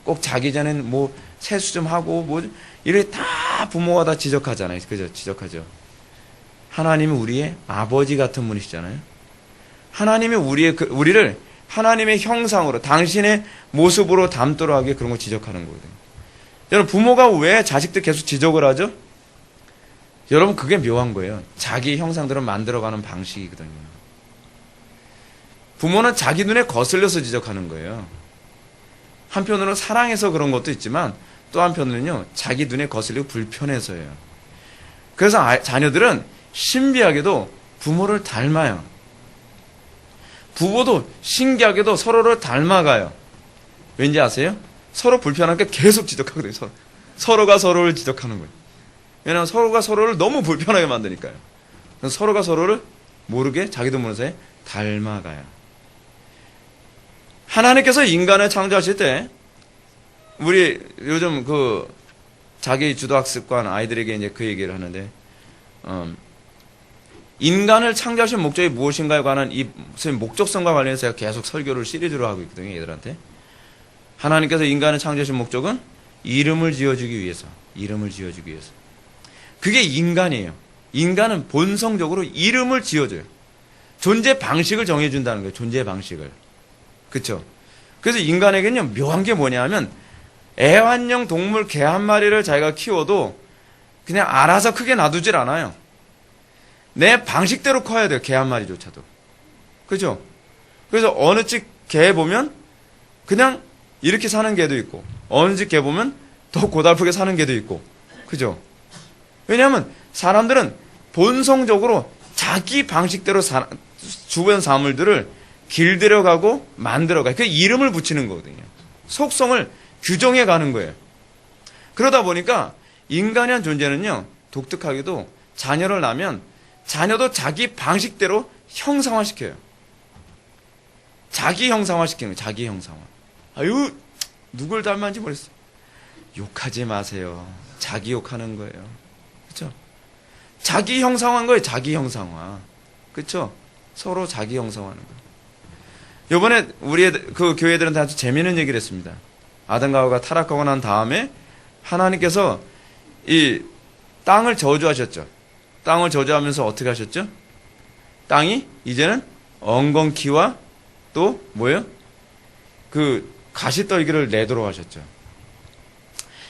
꼭 자기 전엔 세수 좀 하고 이렇게 다 부모가 다 지적하잖아요. 그죠? 지적하죠. 하나님은 우리의 아버지 같은 분이시잖아요. 하나님이 우리를 하나님의 형상으로 당신의 모습으로 닮도록 하게 그런 거 지적하는 거거든요. 여러분, 부모가 왜 자식들 계속 지적을 하죠? 여러분, 그게 묘한 거예요. 자기 형상대로 만들어가는 방식이거든요. 부모는 자기 눈에 거슬려서 지적하는 거예요. 한편으로는 사랑해서 그런 것도 있지만 또 한편으로는요, 자기 눈에 거슬리고 불편해서예요. 그래서 자녀들은 신비하게도 부모를 닮아요. 부부도 신기하게도 서로를 닮아가요. 왠지 아세요? 서로 불편하니까 계속 지적하거든요. 서로가 서로를 지적하는 거예요. 왜냐하면 서로가 서로를 너무 불편하게 만드니까요. 그래서 서로가 서로를 모르게 자기도 모르게 닮아가요. 하나님께서 인간을 창조하실 때 우리 요즘 자기 주도학습관 아이들에게 이제 그 얘기를 하는데, 인간을 창조하신 목적이 무엇인가에 관한 이 목적성과 관련해서 제가 계속 설교를 시리즈로 하고 있거든요, 얘들한테. 하나님께서 인간을 창조하신 목적은 이름을 지어주기 위해서. 그게 인간이에요. 인간은 본성적으로 이름을 지어줘요. 존재 방식을 정해준다는 거예요. 존재 방식을. 그쵸? 그래서 인간에게는요, 묘한 게 뭐냐 하면, 애완용 동물 개 한 마리를 자기가 키워도 그냥 알아서 크게 놔두질 않아요. 내 방식대로 커야 돼요. 개 한 마리조차도. 그죠? 그래서 어느 집 개 보면 그냥 이렇게 사는 개도 있고, 어느 집 개 보면 더 고달프게 사는 개도 있고. 그죠? 왜냐하면 사람들은 본성적으로 자기 방식대로 주변 사물들을 길들여가고 만들어가요. 그 이름을 붙이는 거거든요. 속성을 규정해 가는 거예요. 그러다 보니까 인간이란 존재는요, 독특하게도 자녀를 낳으면 자녀도 자기 방식대로 형상화시켜요. 자기 형상화시키는 거예요. 자기 형상화. 아유, 누굴 닮았는지 모르겠어요. 욕하지 마세요. 자기 욕하는 거예요. 그렇죠? 자기 형상화한 거예요. 자기 형상화. 그렇죠? 서로 자기 형상화하는 거예요. 이번에 우리 그 교회들한테 아주 재미있는 얘기를 했습니다. 아담과 하와가 타락하고 난 다음에 하나님께서 이 땅을 저주하셨죠. 땅을 저주하면서 어떻게 하셨죠? 땅이 이제는 엉겅퀴와 또 뭐예요? 그 가시떨기를 내도록 하셨죠.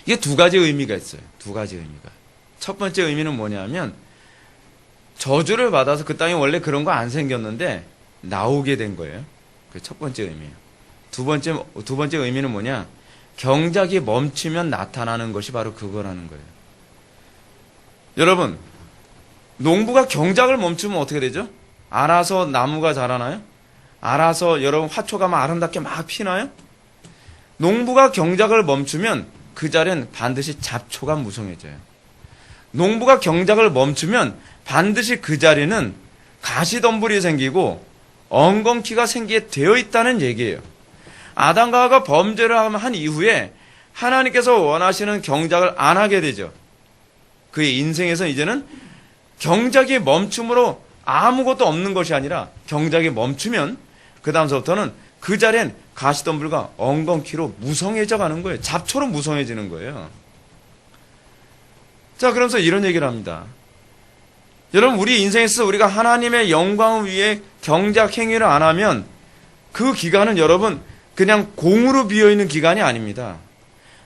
이게 두 가지 의미가 있어요. 두 가지 의미가. 첫 번째 의미는 뭐냐면 저주를 받아서 그 땅에 원래 그런 거 안 생겼는데 나오게 된 거예요. 그 첫 번째 의미예요. 두 번째 의미는 뭐냐? 경작이 멈추면 나타나는 것이 바로 그거라는 거예요. 여러분, 농부가 경작을 멈추면 어떻게 되죠? 알아서 나무가 자라나요? 알아서 여러분 화초가 막 아름답게 막 피나요? 농부가 경작을 멈추면 그 자리엔 반드시 잡초가 무성해져요. 농부가 경작을 멈추면 반드시 그 자리는 가시덤불이 생기고 엉겅퀴가 생기게 되어 있다는 얘기예요. 아담과 하와가 범죄를 한 이후에 하나님께서 원하시는 경작을 안 하게 되죠. 그의 인생에서 이제는 경작이 멈춤으로 아무것도 없는 것이 아니라 경작이 멈추면 그 다음서부터는 그 자리엔 가시덤불과 엉겅퀴로 무성해져 가는 거예요. 잡초로 무성해지는 거예요. 자, 그러면서 이런 얘기를 합니다. 여러분, 우리 인생에서 우리가 하나님의 영광을 위해 경작 행위를 안 하면 그 기간은 여러분 그냥 공으로 비어있는 기간이 아닙니다.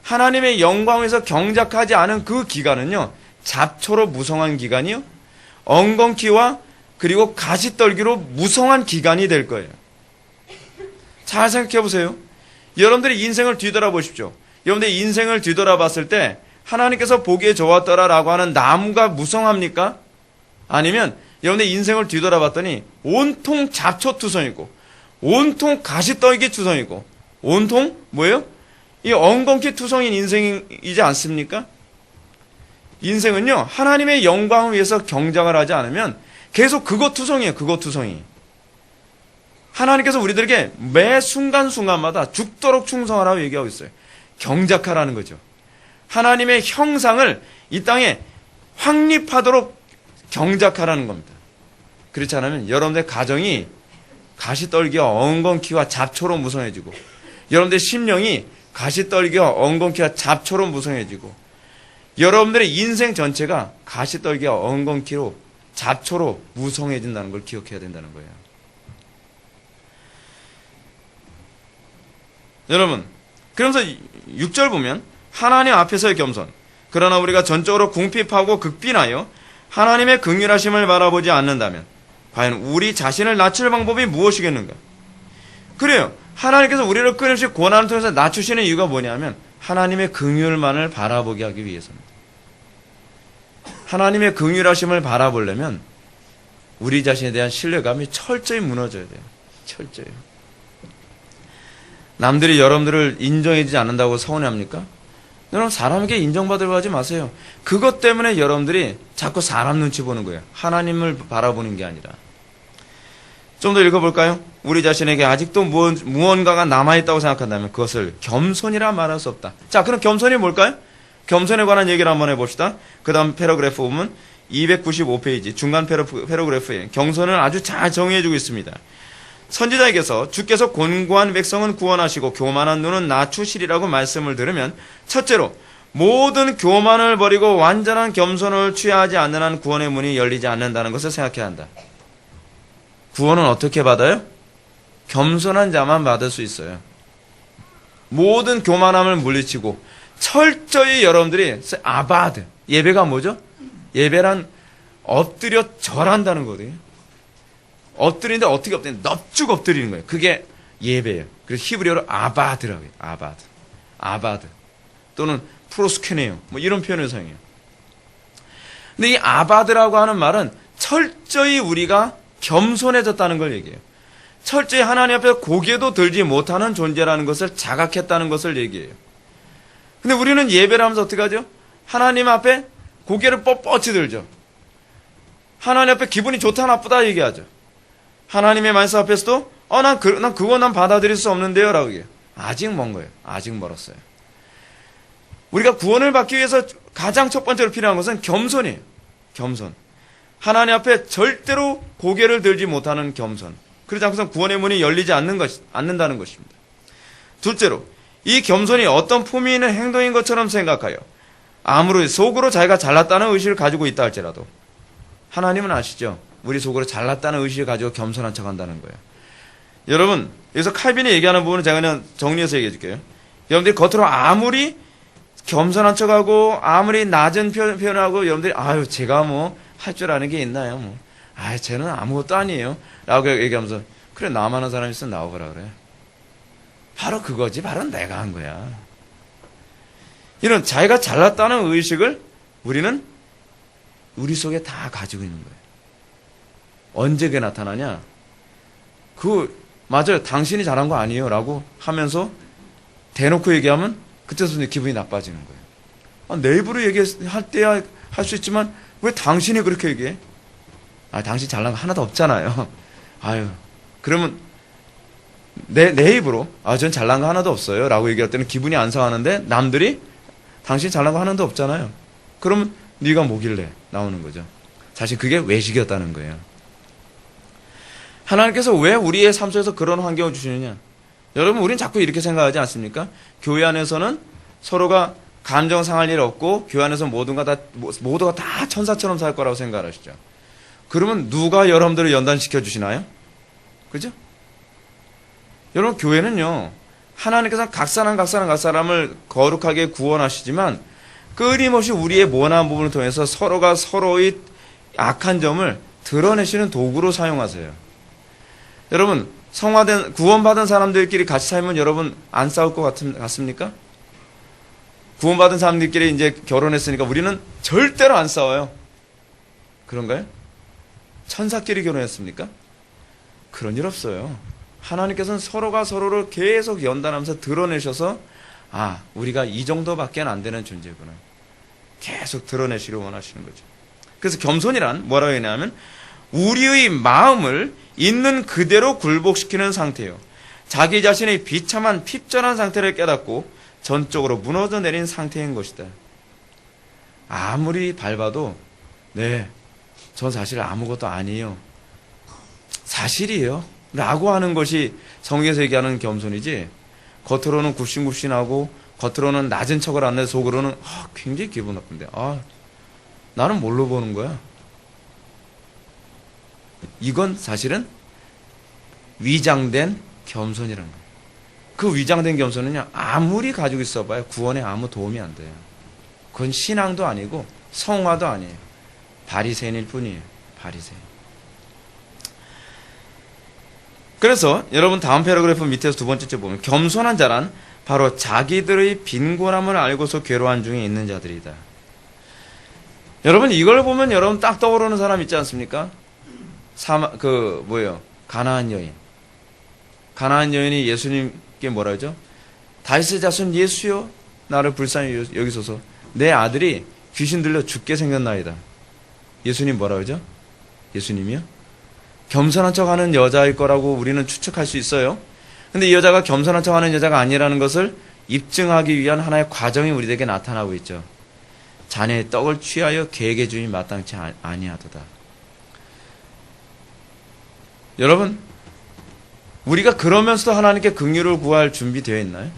하나님의 영광에서 경작하지 않은 그 기간은요, 잡초로 무성한 기간이요, 엉겅퀴와 그리고 가시떨기로 무성한 기간이 될 거예요. 잘 생각해 보세요. 여러분들이 인생을 뒤돌아보십시오. 여러분들이 인생을 뒤돌아봤을 때 하나님께서 보기에 좋았더라라고 하는 나무가 무성합니까? 아니면 여러분들 인생을 뒤돌아봤더니 온통 잡초투성이고 온통 가시떨기 투성이고 온통 뭐예요? 이 엉겅퀴 투성인 인생이지 않습니까? 인생은요, 하나님의 영광을 위해서 경작을 하지 않으면 계속 그것 투성이에요. 그것 투성이. 하나님께서 우리들에게 매 순간순간마다 죽도록 충성하라고 얘기하고 있어요. 경작하라는 거죠. 하나님의 형상을 이 땅에 확립하도록 경작하라는 겁니다. 그렇지 않으면 여러분들의 가정이 가시떨기와 엉겅퀴와 잡초로 무성해지고 여러분들의 심령이 가시떨기와 엉겅퀴와 잡초로 무성해지고 여러분들의 인생 전체가 가시떨기와 엉겅퀴로 잡초로 무성해진다는 걸 기억해야 된다는 거예요. 여러분, 그러면서 6절 보면 하나님 앞에서의 겸손. 그러나 우리가 전적으로 궁핍하고 극빈하여 하나님의 긍휼하심을 바라보지 않는다면 과연 우리 자신을 낮출 방법이 무엇이겠는가? 그래요. 하나님께서 우리를 끊임없이 고난을 통해서 낮추시는 이유가 뭐냐면 하나님의 긍휼만을 바라보게 하기 위해서입니다. 하나님의 긍휼하심을 바라보려면 우리 자신에 대한 신뢰감이 철저히 무너져야 돼요. 철저히. 남들이 여러분들을 인정해주지 않는다고 서운해합니까? 여러분, 사람에게 인정받으려고 하지 마세요. 그것 때문에 여러분들이 자꾸 사람 눈치 보는 거예요. 하나님을 바라보는 게 아니라. 좀 더 읽어볼까요? 우리 자신에게 아직도 무언가가 남아있다고 생각한다면 그것을 겸손이라 말할 수 없다. 자, 그럼 겸손이 뭘까요? 겸손에 관한 얘기를 한번 해봅시다. 그 다음 패러그래프 보면 295페이지 중간 패러그래프에 겸손을 아주 잘 정의해주고 있습니다. 선지자에게서 주께서 곤고한 백성은 구원하시고 교만한 눈은 낮추시리라고 말씀을 들으면 첫째로 모든 교만을 버리고 완전한 겸손을 취하지 않는 한 구원의 문이 열리지 않는다는 것을 생각해야 한다. 구원은 어떻게 받아요? 겸손한 자만 받을 수 있어요. 모든 교만함을 물리치고 철저히 여러분들이 아바드, 예배가 뭐죠? 예배란 엎드려 절한다는 거거든요. 엎드리는데 어떻게 엎드리는 넙죽 엎드리는 거예요. 그게 예배예요. 그래서 히브리어로 아바드라고 해요. 아바드 또는 프로스케네요, 뭐 이런 표현을 사용해요. 근데 이 아바드라고 하는 말은 철저히 우리가 겸손해졌다는 걸 얘기해요. 철저히 하나님 앞에 고개도 들지 못하는 존재라는 것을 자각했다는 것을 얘기해요. 근데 우리는 예배를 하면서 어떻게 하죠? 하나님 앞에 고개를 뻣뻣이 들죠. 하나님 앞에 기분이 좋다 나쁘다 얘기하죠. 하나님의 말씀 앞에서도 난 그거 받아들일 수 없는데요 라고 얘기해요. 아직 먼 거예요. 아직 멀었어요. 우리가 구원을 받기 위해서 가장 첫 번째로 필요한 것은 겸손이에요. 겸손. 하나님 앞에 절대로 고개를 들지 못하는 겸손. 그러지 않고선 구원의 문이 열리지 않는다는 것입니다. 둘째로, 이 겸손이 어떤 품위 있는 행동인 것처럼 생각하여 아무리 속으로 자기가 잘났다는 의식을 가지고 있다 할지라도 하나님은 아시죠? 우리 속으로 잘났다는 의식을 가지고 겸손한 척한다는 거예요. 여러분, 여기서 칼빈이 얘기하는 부분은 제가 그냥 정리해서 얘기해 줄게요. 여러분들이 겉으로 아무리 겸손한 척하고 아무리 낮은 표현하고 여러분들이 아유 제가 뭐 할 줄 아는 게 있나요? 뭐 아 쟤는 아무것도 아니에요. 라고 얘기하면서 그래 나만 하는 사람이 있으면 나오거라 그래. 바로 그거지. 바로 내가 한 거야. 이런 자기가 잘났다는 의식을 우리는 우리 속에 다 가지고 있는 거예요. 언제 그게 나타나냐? 맞아요. 당신이 잘한 거 아니에요. 라고 하면서 대놓고 얘기하면 그때부터 기분이 나빠지는 거예요. 내 입으로 얘기할 때야 할 수 있지만 왜 당신이 그렇게 얘기해? 당신 잘난 거 하나도 없잖아요. 아유, 그러면 내 입으로 전 잘난 거 하나도 없어요. 라고 얘기할 때는 기분이 안 상하는데 남들이 당신 잘난 거 하나도 없잖아요. 그러면 네가 뭐길래 나오는 거죠. 사실 그게 외식이었다는 거예요. 하나님께서 왜 우리의 삶 속에서 그런 환경을 주시느냐? 여러분, 우린 자꾸 이렇게 생각하지 않습니까? 교회 안에서는 서로가 감정 상할 일 없고 교회 안에서 모두가 다 천사처럼 살 거라고 생각하시죠. 그러면 누가 여러분들을 연단시켜 주시나요? 그죠? 여러분, 교회는요, 하나님께서 각 사람을 거룩하게 구원하시지만 끊임없이 우리의 모난 부분을 통해서 서로가 서로의 악한 점을 드러내시는 도구로 사용하세요. 여러분, 구원받은 사람들끼리 같이 살면 여러분 안 싸울 것 같습니까? 구원받은 사람들끼리 이제 결혼했으니까 우리는 절대로 안 싸워요. 그런가요? 천사끼리 결혼했습니까? 그런 일 없어요. 하나님께서는 서로가 서로를 계속 연단하면서 드러내셔서 우리가 이 정도밖에 안 되는 존재구나. 계속 드러내시려 원하시는 거죠. 그래서 겸손이란 뭐라고 했냐면 우리의 마음을 있는 그대로 굴복시키는 상태예요. 자기 자신의 비참한 핍절한 상태를 깨닫고 전적으로 무너져 내린 상태인 것이다. 아무리 밟아도 전 사실 아무것도 아니에요. 사실이에요. 라고 하는 것이 성경에서 얘기하는 겸손이지, 겉으로는 굽신굽신하고 겉으로는 낮은 척을 안 내 속으로는 굉장히 기분 나쁜데 나는 뭘로 보는 거야? 이건 사실은 위장된 겸손이라는 거예요. 그 위장된 겸손은요, 아무리 가지고 있어봐야 구원에 아무 도움이 안 돼요. 그건 신앙도 아니고 성화도 아니에요. 바리새인일 뿐이에요. 바리새인. 그래서 여러분 다음 패러그래프 밑에서 두 번째 보면 겸손한 자란 바로 자기들의 빈곤함을 알고서 괴로워한 중에 있는 자들이다. 여러분 이걸 보면 여러분 딱 떠오르는 사람 있지 않습니까? 가나안 여인. 가나안 여인이 예수님께 뭐라 하죠? 다윗의 자손 예수여 나를 불쌍히 여기소서 내 아들이 귀신 들려 죽게 생겼나이다. 예수님 뭐라 그러죠? 예수님이요? 겸손한 척하는 여자일 거라고 우리는 추측할 수 있어요. 근데 이 여자가 겸손한 척하는 여자가 아니라는 것을 입증하기 위한 하나의 과정이 우리에게 나타나고 있죠. 자네의 떡을 취하여 계획의 주인이 마땅치 아니하도다. 여러분, 우리가 그러면서도 하나님께 긍휼을 구할 준비되어 있나요?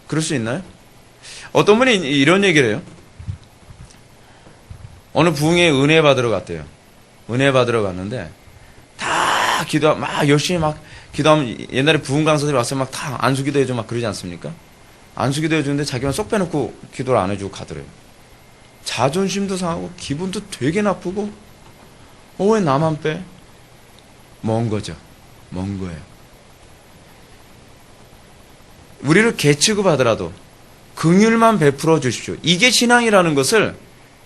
그럴 수 있나요? 어떤 분이 이런 얘기를 해요. 어느 부흥에 은혜 받으러 갔대요. 은혜 받으러 갔는데 다 열심히 기도하면 옛날에 부흥 강사들이 와서 다 안수기도 해주고 그러지 않습니까? 안수기도 해주는데 자기만 쏙 빼놓고 기도를 안 해주고 가더래요. 자존심도 상하고 기분도 되게 나쁘고 왜 나만 빼? 먼 거죠. 먼 거예요. 우리를 개 취급하더라도 긍휼만 베풀어 주십시오. 이게 신앙이라는 것을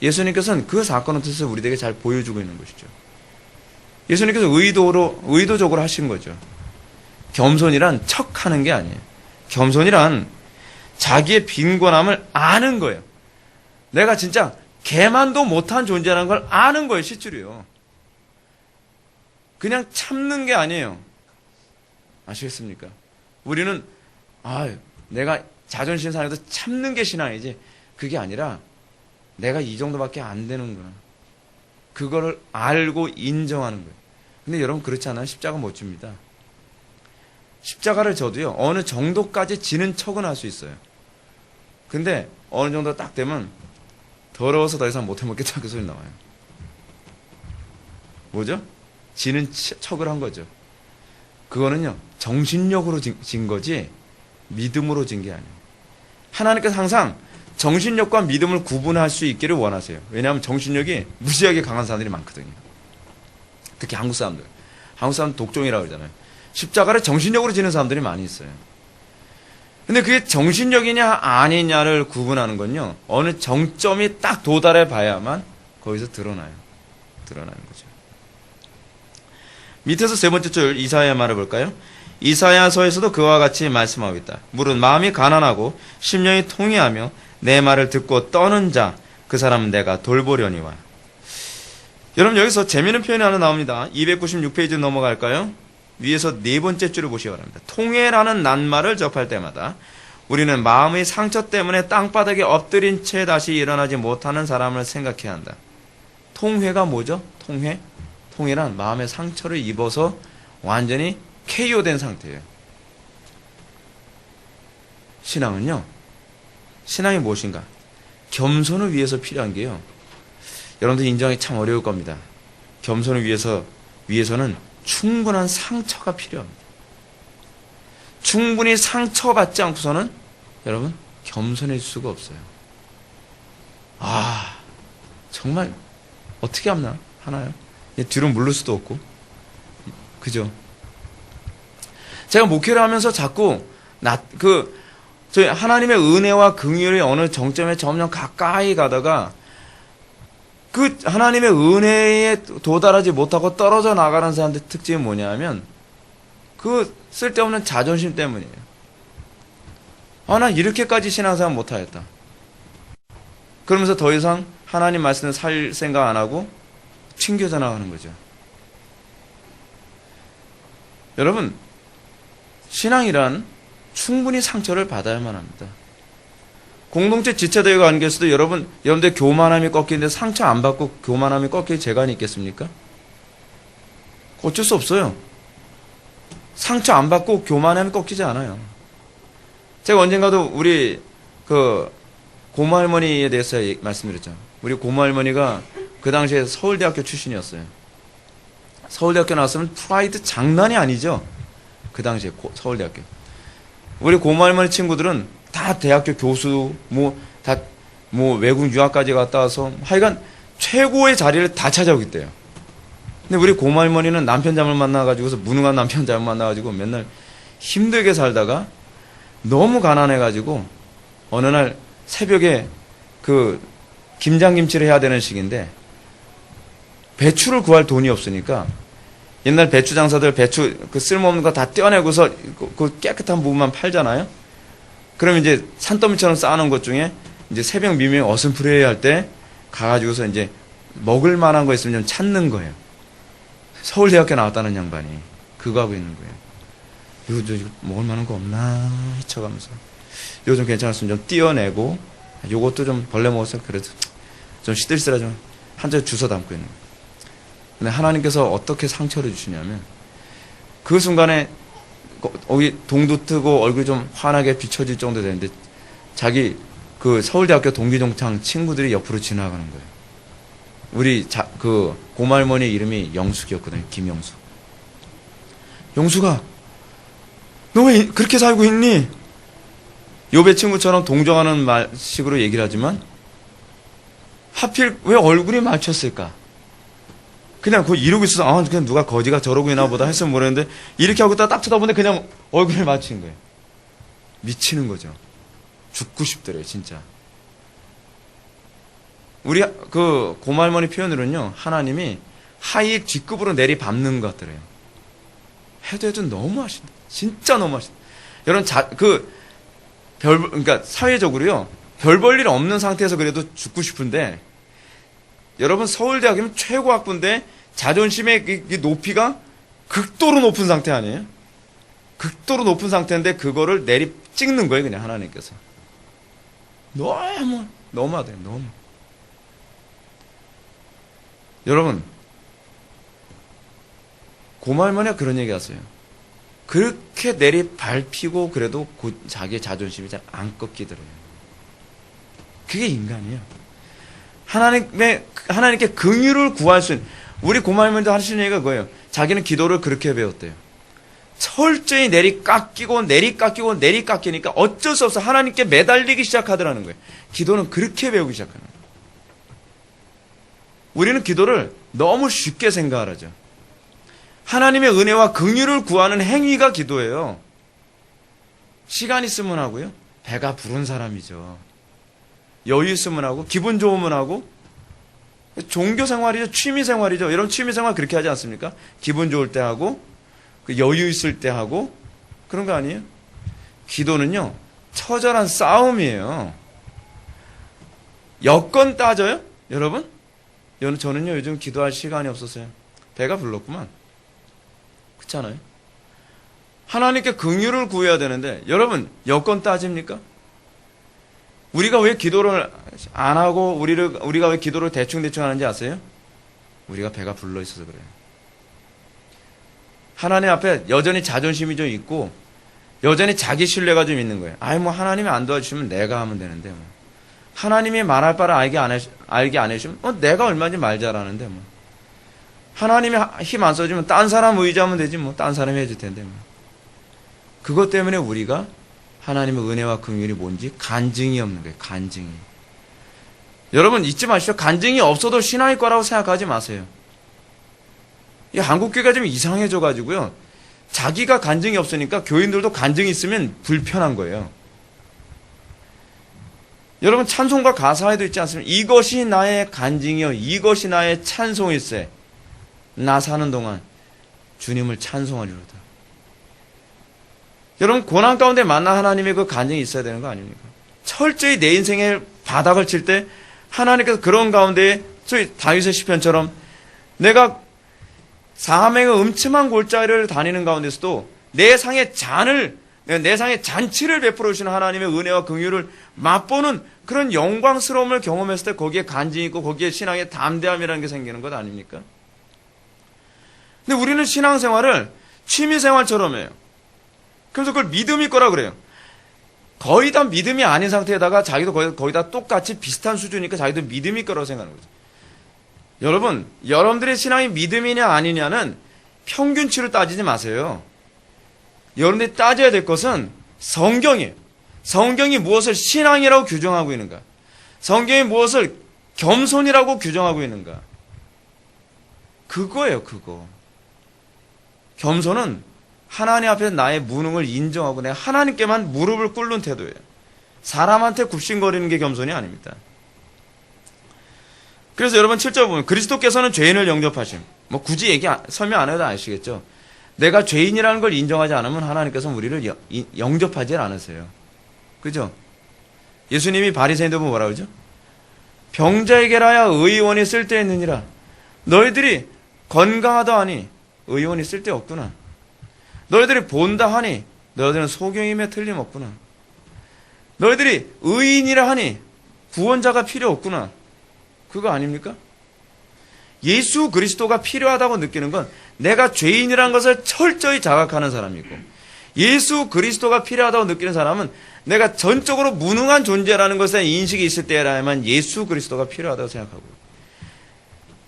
예수님께서는 그 사건을 통해서 우리에게 잘 보여주고 있는 것이죠. 예수님께서 의도적으로 하신 거죠. 겸손이란 척하는 게 아니에요. 겸손이란 자기의 빈곤함을 아는 거예요. 내가 진짜 개만도 못한 존재라는 걸 아는 거예요. 실제로요. 그냥 참는 게 아니에요. 아시겠습니까? 우리는 내가 자존심 상해도 참는 게 신앙이지 그게 아니라 내가 이 정도밖에 안 되는구나. 그거를 알고 인정하는 거예요. 근데 여러분 그렇지 않아요? 십자가 못 줍니다. 십자가를 져도요, 어느 정도까지 지는 척은 할 수 있어요. 근데 어느 정도 딱 되면 더러워서 더 이상 못 해먹겠다 그 소리 나와요. 뭐죠? 지는 척을 한 거죠. 그거는요, 정신력으로 진 거지 믿음으로 진 게 아니에요. 하나님께서 항상 정신력과 믿음을 구분할 수 있기를 원하세요. 왜냐하면 정신력이 무지하게 강한 사람들이 많거든요. 특히 한국 사람들. 한국 사람 독종이라고 그러잖아요. 십자가를 정신력으로 지는 사람들이 많이 있어요. 근데 그게 정신력이냐 아니냐를 구분하는 건요, 어느 정점이 딱 도달해 봐야만 거기서 드러나요. 드러나는 거죠. 밑에서 세 번째 줄 이사야 말을 볼까요? 이사야서에서도 그와 같이 말씀하고 있다. 물은 마음이 가난하고 심령이 통회하며 내 말을 듣고 떠는 자, 그 사람은 내가 돌보려니와. 여러분 여기서 재미있는 표현이 하나 나옵니다. 296페이지 넘어갈까요? 위에서 네 번째 줄을 보시기 바랍니다. 통회라는 낱말을 접할 때마다 우리는 마음의 상처 때문에 땅바닥에 엎드린 채 다시 일어나지 못하는 사람을 생각해야 한다. 통회가 뭐죠? 통회? 통회란 마음의 상처를 입어서 완전히 KO된 상태예요. 신앙은요, 신앙이 무엇인가? 겸손을 위해서 필요한 게요, 여러분들 인정하기 참 어려울 겁니다. 겸손을 위해서는 충분한 상처가 필요합니다. 충분히 상처받지 않고서는 여러분 겸손해질 수가 없어요. 아, 정말 어떻게 하나요? 뒤로 물를 수도 없고, 그죠? 제가 목회를 하면서 자꾸 저희 하나님의 은혜와 긍휼이 어느 정점에 점점 가까이 가다가 그 하나님의 은혜에 도달하지 못하고 떨어져 나가는 사람들 특징이 뭐냐면 그 쓸데없는 자존심 때문이에요. 아, 나 이렇게까지 신앙생활 못하겠다. 그러면서 더 이상 하나님 말씀을 살 생각 안 하고 튕겨져 나가는 거죠. 여러분, 신앙이란 충분히 상처를 받아야만 합니다. 공동체 지체되어 관계에서도 여러분들 교만함이 꺾이는데 상처 안 받고 교만함이 꺾일 재간이 있겠습니까? 어쩔 수 없어요. 상처 안 받고 교만함이 꺾이지 않아요. 제가 언젠가도 우리 고모할머니에 대해서 말씀드렸죠. 우리 고모할머니가 그 당시에 서울대학교 출신이었어요. 서울대학교 나왔으면 프라이드 장난이 아니죠. 그 당시에 서울대학교. 우리 고모할머니 친구들은 다 대학교 교수, 외국 유학까지 갔다 와서 하여간 최고의 자리를 다 찾아오기 때요. 근데 우리 고모할머니는 남편 잘못 만나가지고서 무능한 남편 잘못 만나가지고 맨날 힘들게 살다가 너무 가난해가지고 어느 날 새벽에 김장김치를 해야 되는 시기인데 배추를 구할 돈이 없으니까 옛날 배추 장사들 배추 쓸모없는 거 다 떼어내고서 그 깨끗한 부분만 팔잖아요. 그럼 이제 산더미처럼 쌓아놓은 것 중에 이제 새벽 미명에 어슴푸레 할 때 가가지고서 이제 먹을 만한 거 있으면 좀 찾는 거예요. 서울대학교 나왔다는 양반이 그거 하고 있는 거예요. 이거 먹을 만한 거 없나 헤쳐가면서 요즘 괜찮았으면 좀 띄어내고 요것도 좀 벌레 먹었어 그래도 좀 시들시들하 좀 한 절 주워 담고 있는 거예요. 근데 하나님께서 어떻게 상처를 주시냐면 그 순간에 동도 트고 얼굴이 좀 환하게 비춰질 정도 되는데 자기 서울대학교 동기동창 친구들이 옆으로 지나가는 거예요. 우리 고모할머니 이름이 영숙이었거든요. 김영숙. 영숙아, 너 왜 그렇게 살고 있니? 요배 친구처럼 동정하는 식으로 얘기를 하지만 하필 왜 얼굴이 맞췄을까? 그냥 이러고 있어서 그냥 누가 거지가 저러고 있나 보다 했으면 모르겠는데 이렇게 하고 딱 쳐다보는데 그냥 얼굴을 맞춘 거예요. 미치는 거죠. 죽고 싶더래요, 진짜. 우리 고모할머니 표현으로는요, 하나님이 하이 뒷급으로 내리 밟는 것 같더래요. 해도 너무 하신다. 진짜 너무 하신다. 여러분, 그러니까 사회적으로요, 별 볼 일 없는 상태에서 그래도 죽고 싶은데, 여러분 서울대학이면 최고 학부인데 자존심의 높이가 극도로 높은 상태 아니에요? 극도로 높은 상태인데 그거를 찍는 거예요, 그냥 하나님께서. 너무하대요, 너무. 여러분, 고모할머니가 그런 얘기 하세요. 그렇게 내리밟히고 그래도 자기의 자존심이 잘 안 꺾이더래요. 그게 인간이에요. 하나님께 긍휼을 구할 수 있는, 우리 고모할머니도 하시는 얘기가 그거예요. 자기는 기도를 그렇게 배웠대요. 철저히 내리깎이니까 어쩔 수 없어 하나님께 매달리기 시작하더라는 거예요. 기도는 그렇게 배우기 시작하는 거예요. 우리는 기도를 너무 쉽게 생각을 하죠. 하나님의 은혜와 긍휼을 구하는 행위가 기도예요. 시간 있으면 하고요. 배가 부른 사람이죠. 여유 있으면 하고, 기분 좋으면 하고, 종교 생활이죠. 취미 생활이죠. 여러분 취미 생활 그렇게 하지 않습니까? 기분 좋을 때 하고, 여유 있을 때 하고, 그런 거 아니에요? 기도는요, 처절한 싸움이에요. 여건 따져요? 여러분? 저는요, 요즘 기도할 시간이 없었어요. 배가 불렀구만. 그렇잖아요? 하나님께 긍휼을 구해야 되는데, 여러분, 여건 따집니까? 우리가 왜 기도를 안 하고, 우리가 왜 기도를 대충 하는지 아세요? 우리가 배가 불러 있어서 그래요. 하나님 앞에 여전히 자존심이 좀 있고, 여전히 자기 신뢰가 좀 있는 거예요. 하나님이 안 도와주시면 내가 하면 되는데, 하나님이 말할 바를 알게 안 해주시면, 내가 얼마인지 말 잘하는데, 하나님이 힘 안 써주면 딴 사람 의지하면 되지, 딴 사람이 해줄 텐데, 그것 때문에 우리가 하나님의 은혜와 긍휼이 뭔지 간증이 없는 거예요. 간증이. 여러분 잊지 마시죠. 간증이 없어도 신앙일 거라고 생각하지 마세요. 이 한국교회가 좀 이상해져 가지고요. 자기가 간증이 없으니까 교인들도 간증이 있으면 불편한 거예요. 여러분 찬송가 가사에도 있지 않습니까? 이것이 나의 간증이요 이것이 나의 찬송일세. 나 사는 동안 주님을 찬송하리로다. 여러분 고난 가운데 만난 하나님의 그 간증이 있어야 되는 거 아닙니까? 철저히 내 인생의 바닥을 칠 때 하나님께서 그런 가운데 저희 다윗의 시편처럼 내가 사망의 음침한 골짜기를 다니는 가운데서도 내 상에 잔치를 베풀어 주시는 하나님의 은혜와 긍휼을 맛보는 그런 영광스러움을 경험했을 때 거기에 간증이 있고 거기에 신앙의 담대함이라는 게 생기는 것 아닙니까? 근데 우리는 신앙생활을 취미생활처럼 해요. 그래서 그걸 믿음일 거라 그래요. 거의 다 믿음이 아닌 상태에다가 자기도 거의 다 똑같이 비슷한 수준이니까 자기도 믿음일 거라고 생각하는 거죠. 여러분, 여러분들의 신앙이 믿음이냐 아니냐는 평균치로 따지지 마세요. 여러분들이 따져야 될 것은 성경이에요. 성경이 무엇을 신앙이라고 규정하고 있는가? 성경이 무엇을 겸손이라고 규정하고 있는가? 그거예요, 그거. 겸손은 하나님 앞에 나의 무능을 인정하고 내가 하나님께만 무릎을 꿇는 태도예요. 사람한테 굽신거리는 게 겸손이 아닙니다. 그래서 여러분 7절 보면 그리스도께서는 죄인을 영접하심. 굳이 설명 안 해도 아시겠죠. 내가 죄인이라는 걸 인정하지 않으면 하나님께서는 우리를 영접하지 않으세요. 그죠? 예수님이 바리새인들 보면 뭐라 그러죠? 병자에게라야 의원이 쓸데있느니라. 너희들이 건강하다 하니 의원이 쓸데없구나. 너희들이 본다 하니 너희들은 소경임에 틀림없구나. 너희들이 의인이라 하니 구원자가 필요 없구나. 그거 아닙니까? 예수 그리스도가 필요하다고 느끼는 건 내가 죄인이라는 것을 철저히 자각하는 사람이고 예수 그리스도가 필요하다고 느끼는 사람은 내가 전적으로 무능한 존재라는 것에 인식이 있을 때라야만 예수 그리스도가 필요하다고 생각하고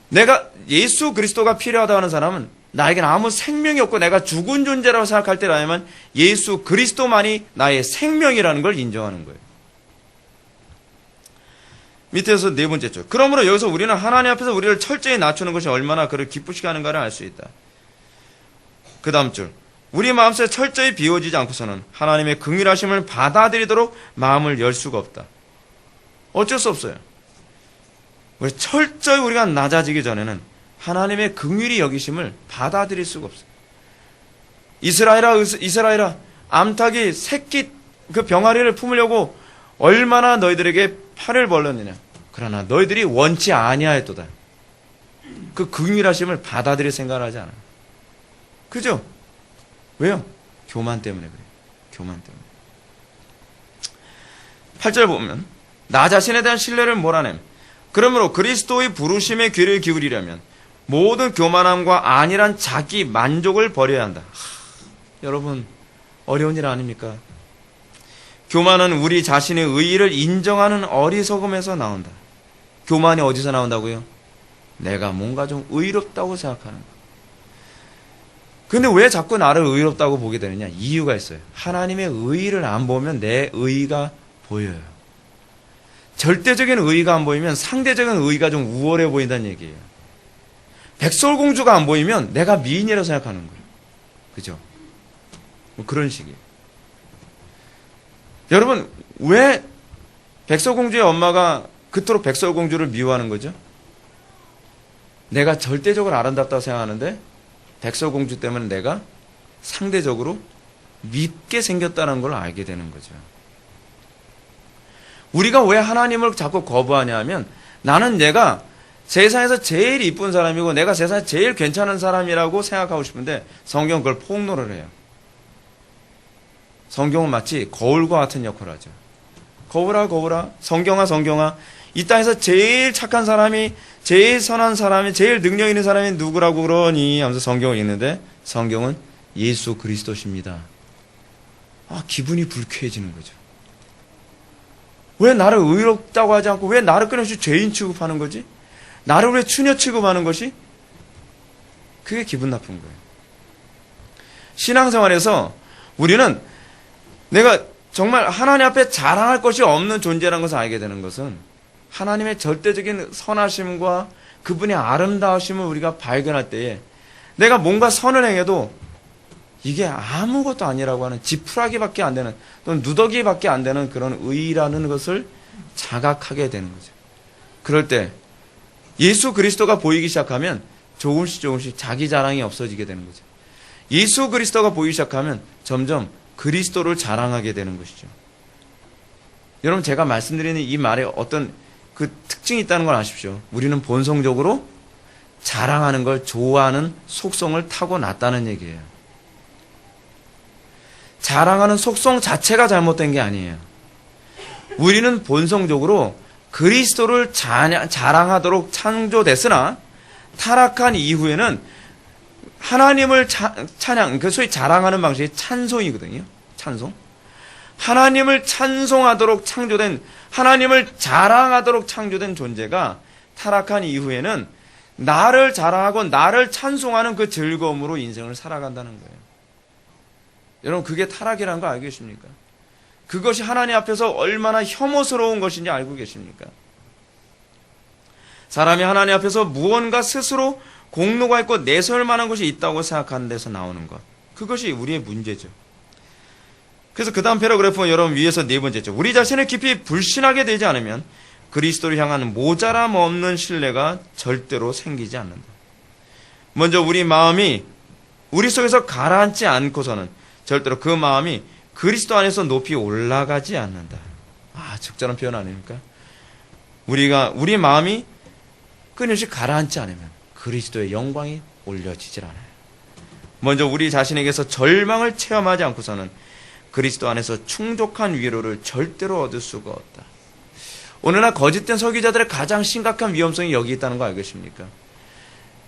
내가 예수 그리스도가 필요하다고 하는 사람은 나에게는 아무 생명이 없고 내가 죽은 존재라고 생각할 때라야만 예수 그리스도만이 나의 생명이라는 걸 인정하는 거예요. 밑에서 네 번째 줄. 그러므로 여기서 우리는 하나님 앞에서 우리를 철저히 낮추는 것이 얼마나 그를 기쁘시게 하는가를 알 수 있다. 그 다음 줄. 우리 마음속에 철저히 비워지지 않고서는 하나님의 긍휼하심을 받아들이도록 마음을 열 수가 없다. 어쩔 수 없어요. 철저히 우리가 낮아지기 전에는 하나님의 긍휼히 여기심을 받아들일 수가 없어요. 이스라엘아, 암탉이 새끼 그 병아리를 품으려고 얼마나 너희들에게 팔을 벌렸느냐. 그러나 너희들이 원치 아니하였도다. 그 긍휼하심을 받아들일 생각을 하지 않아요. 그죠? 왜요? 교만 때문에 그래요. 교만 때문에. 8절 보면 나 자신에 대한 신뢰를 몰아냄. 그러므로 그리스도의 부르심에 귀를 기울이려면 모든 교만함과 안일한 자기 만족을 버려야 한다. 여러분, 어려운 일 아닙니까? 교만은 우리 자신의 의의를 인정하는 어리석음에서 나온다. 교만이 어디서 나온다고요? 내가 뭔가 좀 의롭다고 생각하는 거. 근데 왜 자꾸 나를 의롭다고 보게 되느냐? 이유가 있어요. 하나님의 의의를 안 보면 내 의의가 보여요. 절대적인 의의가 안 보이면 상대적인 의의가 좀 우월해 보인다는 얘기예요. 백설공주가 안 보이면 내가 미인이라고 생각하는 거예요. 그죠? 뭐 그런 식이에요. 여러분, 왜 백설공주의 엄마가 그토록 백설공주를 미워하는 거죠? 내가 절대적으로 아름답다고 생각하는데 백설공주 때문에 내가 상대적으로 밉게 생겼다는 걸 알게 되는 거죠. 우리가 왜 하나님을 자꾸 거부하냐 하면 나는 내가 세상에서 제일 이쁜 사람이고 내가 세상에 제일 괜찮은 사람이라고 생각하고 싶은데 성경은 그걸 폭로를 해요. 성경은 마치 거울과 같은 역할을 하죠. 거울아 거울아, 성경아 성경아, 이 땅에서 제일 착한 사람이, 제일 선한 사람이, 제일 능력 있는 사람이 누구라고 그러니 하면서 성경을 읽는데 성경은 예수 그리스도십니다. 기분이 불쾌해지는 거죠. 왜 나를 의롭다고 하지 않고 왜 나를 끊임없이 죄인 취급하는 거지? 나를 왜 추녀 취급하는 것이? 그게 기분 나쁜 거예요. 신앙생활에서 우리는 내가 정말 하나님 앞에 자랑할 것이 없는 존재라는 것을 알게 되는 것은 하나님의 절대적인 선하심과 그분의 아름다우심을 우리가 발견할 때에 내가 뭔가 선을 행해도 이게 아무것도 아니라고 하는 지푸라기밖에 안 되는 또는 누더기밖에 안 되는 그런 의라는 것을 자각하게 되는 거죠. 그럴 때 예수 그리스도가 보이기 시작하면 조금씩 자기 자랑이 없어지게 되는 거죠. 예수 그리스도가 보이기 시작하면 점점 그리스도를 자랑하게 되는 것이죠. 여러분, 제가 말씀드리는 이 말에 어떤 그 특징이 있다는 걸 아십시오. 우리는 본성적으로 자랑하는 걸 좋아하는 속성을 타고났다는 얘기예요. 자랑하는 속성 자체가 잘못된 게 아니에요. 우리는 본성적으로 그리스도를 자랑하도록 창조됐으나 타락한 이후에는 하나님을 찬양, 그 소위 자랑하는 방식이 찬송이거든요. 찬송. 하나님을 찬송하도록 창조된, 하나님을 자랑하도록 창조된 존재가 타락한 이후에는 나를 자랑하고 나를 찬송하는 그 즐거움으로 인생을 살아간다는 거예요. 여러분, 그게 타락이라는 거 알고 계십니까? 그것이 하나님 앞에서 얼마나 혐오스러운 것인지 알고 계십니까? 사람이 하나님 앞에서 무언가 스스로 공로가 있고 내세울 만한 것이 있다고 생각하는 데서 나오는 것. 그것이 우리의 문제죠. 그래서 그 다음 패러그래프 여러분 위에서 네 번째죠. 우리 자신을 깊이 불신하게 되지 않으면 그리스도를 향한 모자람 없는 신뢰가 절대로 생기지 않는다. 먼저 우리 마음이 우리 속에서 가라앉지 않고서는 절대로 그 마음이 그리스도 안에서 높이 올라가지 않는다. 적절한 표현 아닙니까? 우리 마음이 끊임없이 가라앉지 않으면 그리스도의 영광이 올려지질 않아요. 먼저 우리 자신에게서 절망을 체험하지 않고서는 그리스도 안에서 충족한 위로를 절대로 얻을 수가 없다. 오늘날 거짓된 설교자들의 가장 심각한 위험성이 여기 있다는 거 알고 계십니까?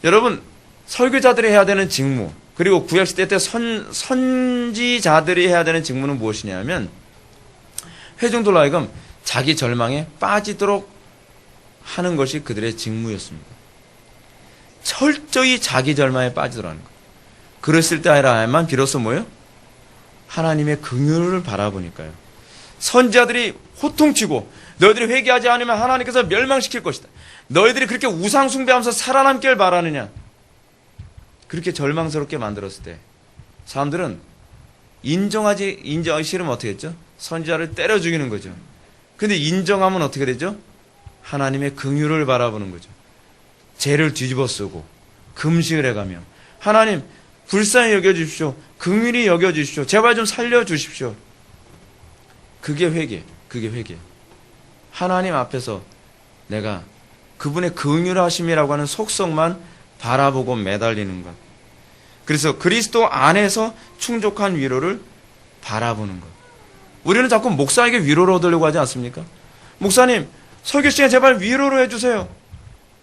여러분, 설교자들이 해야 되는 직무, 그리고 구약시대 때 선지자들이 해야 되는 직무는 무엇이냐면 회중들 하여금 자기 절망에 빠지도록 하는 것이 그들의 직무였습니다. 철저히 자기 절망에 빠지도록 하는 것. 그랬을 때 아니라만 비로소 뭐예요? 하나님의 긍휼을 바라보니까요. 선지자들이 호통치고 너희들이 회개하지 않으면 하나님께서 멸망시킬 것이다. 너희들이 그렇게 우상 숭배하면서 살아남길 바라느냐. 그렇게 절망스럽게 만들었을 때 사람들은 인정하기 싫으면 어떻게 했죠? 선지자를 때려 죽이는 거죠. 근데 인정하면 어떻게 되죠? 하나님의 긍휼을 바라보는 거죠. 죄를 뒤집어 쓰고 금식을 해가며 하나님 불쌍히 여겨주십시오. 긍휼히 여겨주십시오. 제발 좀 살려주십시오. 그게 회개. 하나님 앞에서 내가 그분의 긍휼하심이라고 하는 속성만 바라보고 매달리는 것. 그래서 그리스도 안에서 충족한 위로를 바라보는 것. 우리는 자꾸 목사에게 위로를 얻으려고 하지 않습니까? 목사님, 설교 시간에 제발 위로를 해주세요.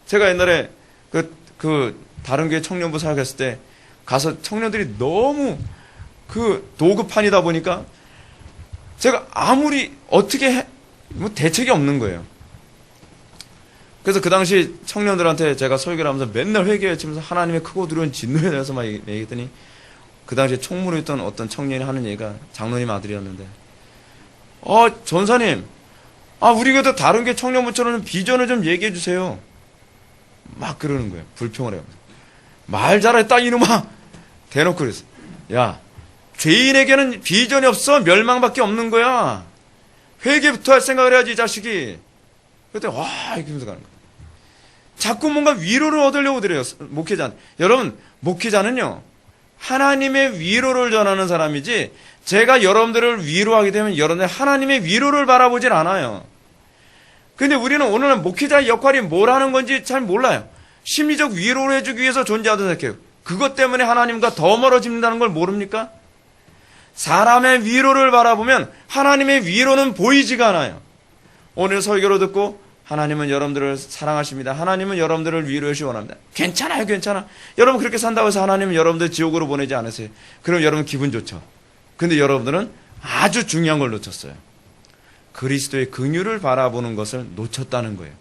제가 옛날에 다른 교회 청년부 사역했을 때 가서 청년들이 너무 그 도급판이다 보니까 제가 아무리 어떻게 뭐 대책이 없는 거예요. 그래서 그 당시 청년들한테 제가 설교를 하면서 맨날 회개해치면서 하나님의 크고 두려운 진노에 대해서 막 얘기했더니 그 당시에 총무로 있던 어떤 청년이 하는 얘기가 장로님 아들이었는데 전사님 우리 교회도 다른 게 청년부처럼 비전을 좀 얘기해 주세요. 막 그러는 거예요. 불평을 해요. 말 잘했다 이놈아. 대놓고 그랬어. 야, 죄인에게는 비전이 없어. 멸망밖에 없는 거야. 회개부터 할 생각을 해야지 이 자식이. 그때 와 이렇게 하면서 가는 거예요. 자꾸 뭔가 위로를 얻으려고 그래요. 목회자는. 여러분 목회자는요 하나님의 위로를 전하는 사람이지 제가 여러분들을 위로하게 되면 여러분들 하나님의 위로를 바라보질 않아요. 근데 우리는 오늘은 목회자의 역할이 뭘 하는 건지 잘 몰라요. 심리적 위로를 해주기 위해서 존재하다 생각해요. 그것 때문에 하나님과 더 멀어진다는 걸 모릅니까? 사람의 위로를 바라보면 하나님의 위로는 보이지가 않아요. 오늘 설교로 듣고 하나님은 여러분들을 사랑하십니다. 하나님은 여러분들을 위로해 주시기 원합니다. 괜찮아요, 괜찮아. 여러분 그렇게 산다고 해서 하나님은 여러분들 지옥으로 보내지 않으세요. 그럼 여러분 기분 좋죠. 근데 여러분들은 아주 중요한 걸 놓쳤어요. 그리스도의 긍휼을 바라보는 것을 놓쳤다는 거예요.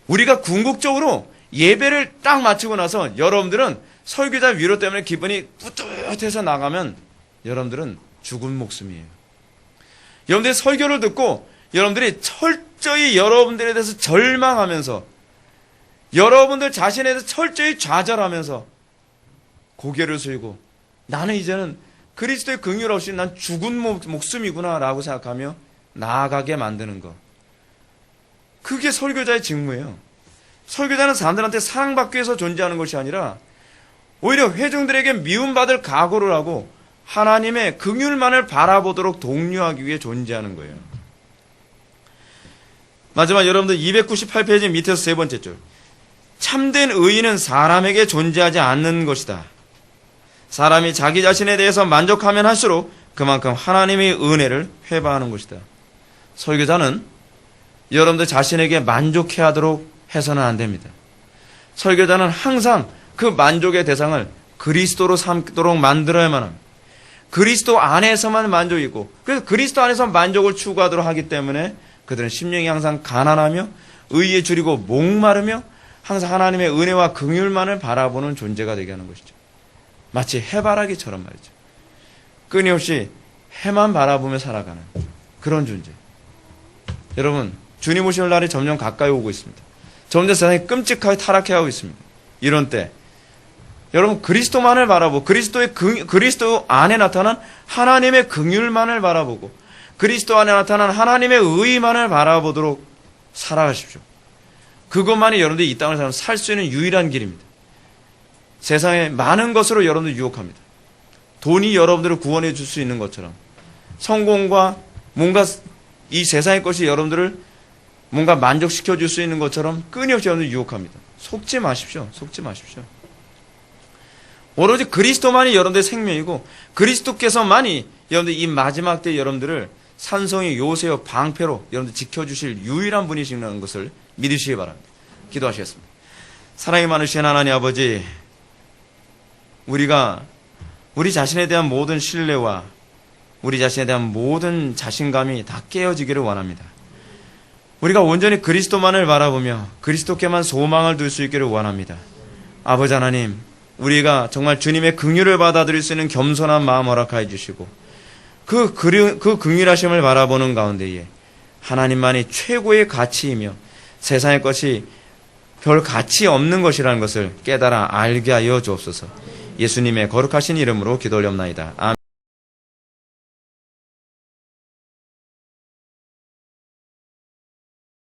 우리가 궁극적으로 예배를 딱 마치고 나서 여러분들은 설교자 위로 때문에 기분이 뿌듯해서 나가면 여러분들은 죽은 목숨이에요. 여러분들이 설교를 듣고 여러분들이 철저히 여러분들에 대해서 절망하면서 여러분들 자신에 대해서 철저히 좌절하면서 고개를 숙이고 나는 이제는 그리스도의 긍휼 없이 난 죽은 목숨이구나 라고 생각하며 나아가게 만드는 것. 그게 설교자의 직무예요. 설교자는 사람들한테 사랑받기 위해서 존재하는 것이 아니라 오히려 회중들에게 미움받을 각오를 하고 하나님의 긍휼만을 바라보도록 독려하기 위해 존재하는 거예요. 마지막 여러분들 298페이지 밑에서 세 번째 줄. 참된 의인은 사람에게 존재하지 않는 것이다. 사람이 자기 자신에 대해서 만족하면 할수록 그만큼 하나님의 은혜를 회방하는 것이다. 설교자는 여러분들 자신에게 만족해 하도록 해서는 안 됩니다. 설교자는 항상 그 만족의 대상을 그리스도로 삼도록 만들어야만 합니다. 그리스도 안에서만 만족이고 그래서 그리스도 안에서 만족을 추구하도록 하기 때문에 그들은 심령이 항상 가난하며 의에 줄이고 목마르며 항상 하나님의 은혜와 긍휼만을 바라보는 존재가 되게 하는 것이죠. 마치 해바라기처럼 말이죠. 끊임없이 해만 바라보며 살아가는 그런 존재. 여러분 주님 오실 날이 점점 가까이 오고 있습니다. 점점 세상이 끔찍하게 타락해가고 있습니다. 이런 때 여러분 그리스도만을 바라보고 그리스도 안에 나타난 하나님의 긍휼만을 바라보고 그리스도 안에 나타난 하나님의 의만을 바라보도록 살아가십시오. 그것만이 여러분들이 이 땅을 살 수 있는 유일한 길입니다. 세상에 많은 것으로 여러분들 유혹합니다. 돈이 여러분들을 구원해 줄 수 있는 것처럼 성공과 뭔가 이 세상의 것이 여러분들을 뭔가 만족시켜 줄 수 있는 것처럼 끊임없이 여러분들 유혹합니다. 속지 마십시오. 속지 마십시오. 오로지 그리스도만이 여러분들의 생명이고 그리스도께서만이 여러분들 이 마지막 때 여러분들을 산성의 요새요 방패로 여러분들 지켜주실 유일한 분이시라는 것을 믿으시기 바랍니다. 기도하시겠습니다. 사랑이 많으신 하나님 아버지, 우리가 우리 자신에 대한 모든 신뢰와 우리 자신에 대한 모든 자신감이 다 깨어지기를 원합니다. 우리가 온전히 그리스도만을 바라보며 그리스도께만 소망을 둘 수 있기를 원합니다. 아버지 하나님, 우리가 정말 주님의 긍휼을 받아들일 수 있는 겸손한 마음 허락하여 주시고 그 긍휼하심을 바라보는 가운데에 하나님만이 최고의 가치이며 세상의 것이 별 가치 없는 것이라는 것을 깨달아 알게 하여 주옵소서. 예수님의 거룩하신 이름으로 기도 올려옵나이다. 아멘.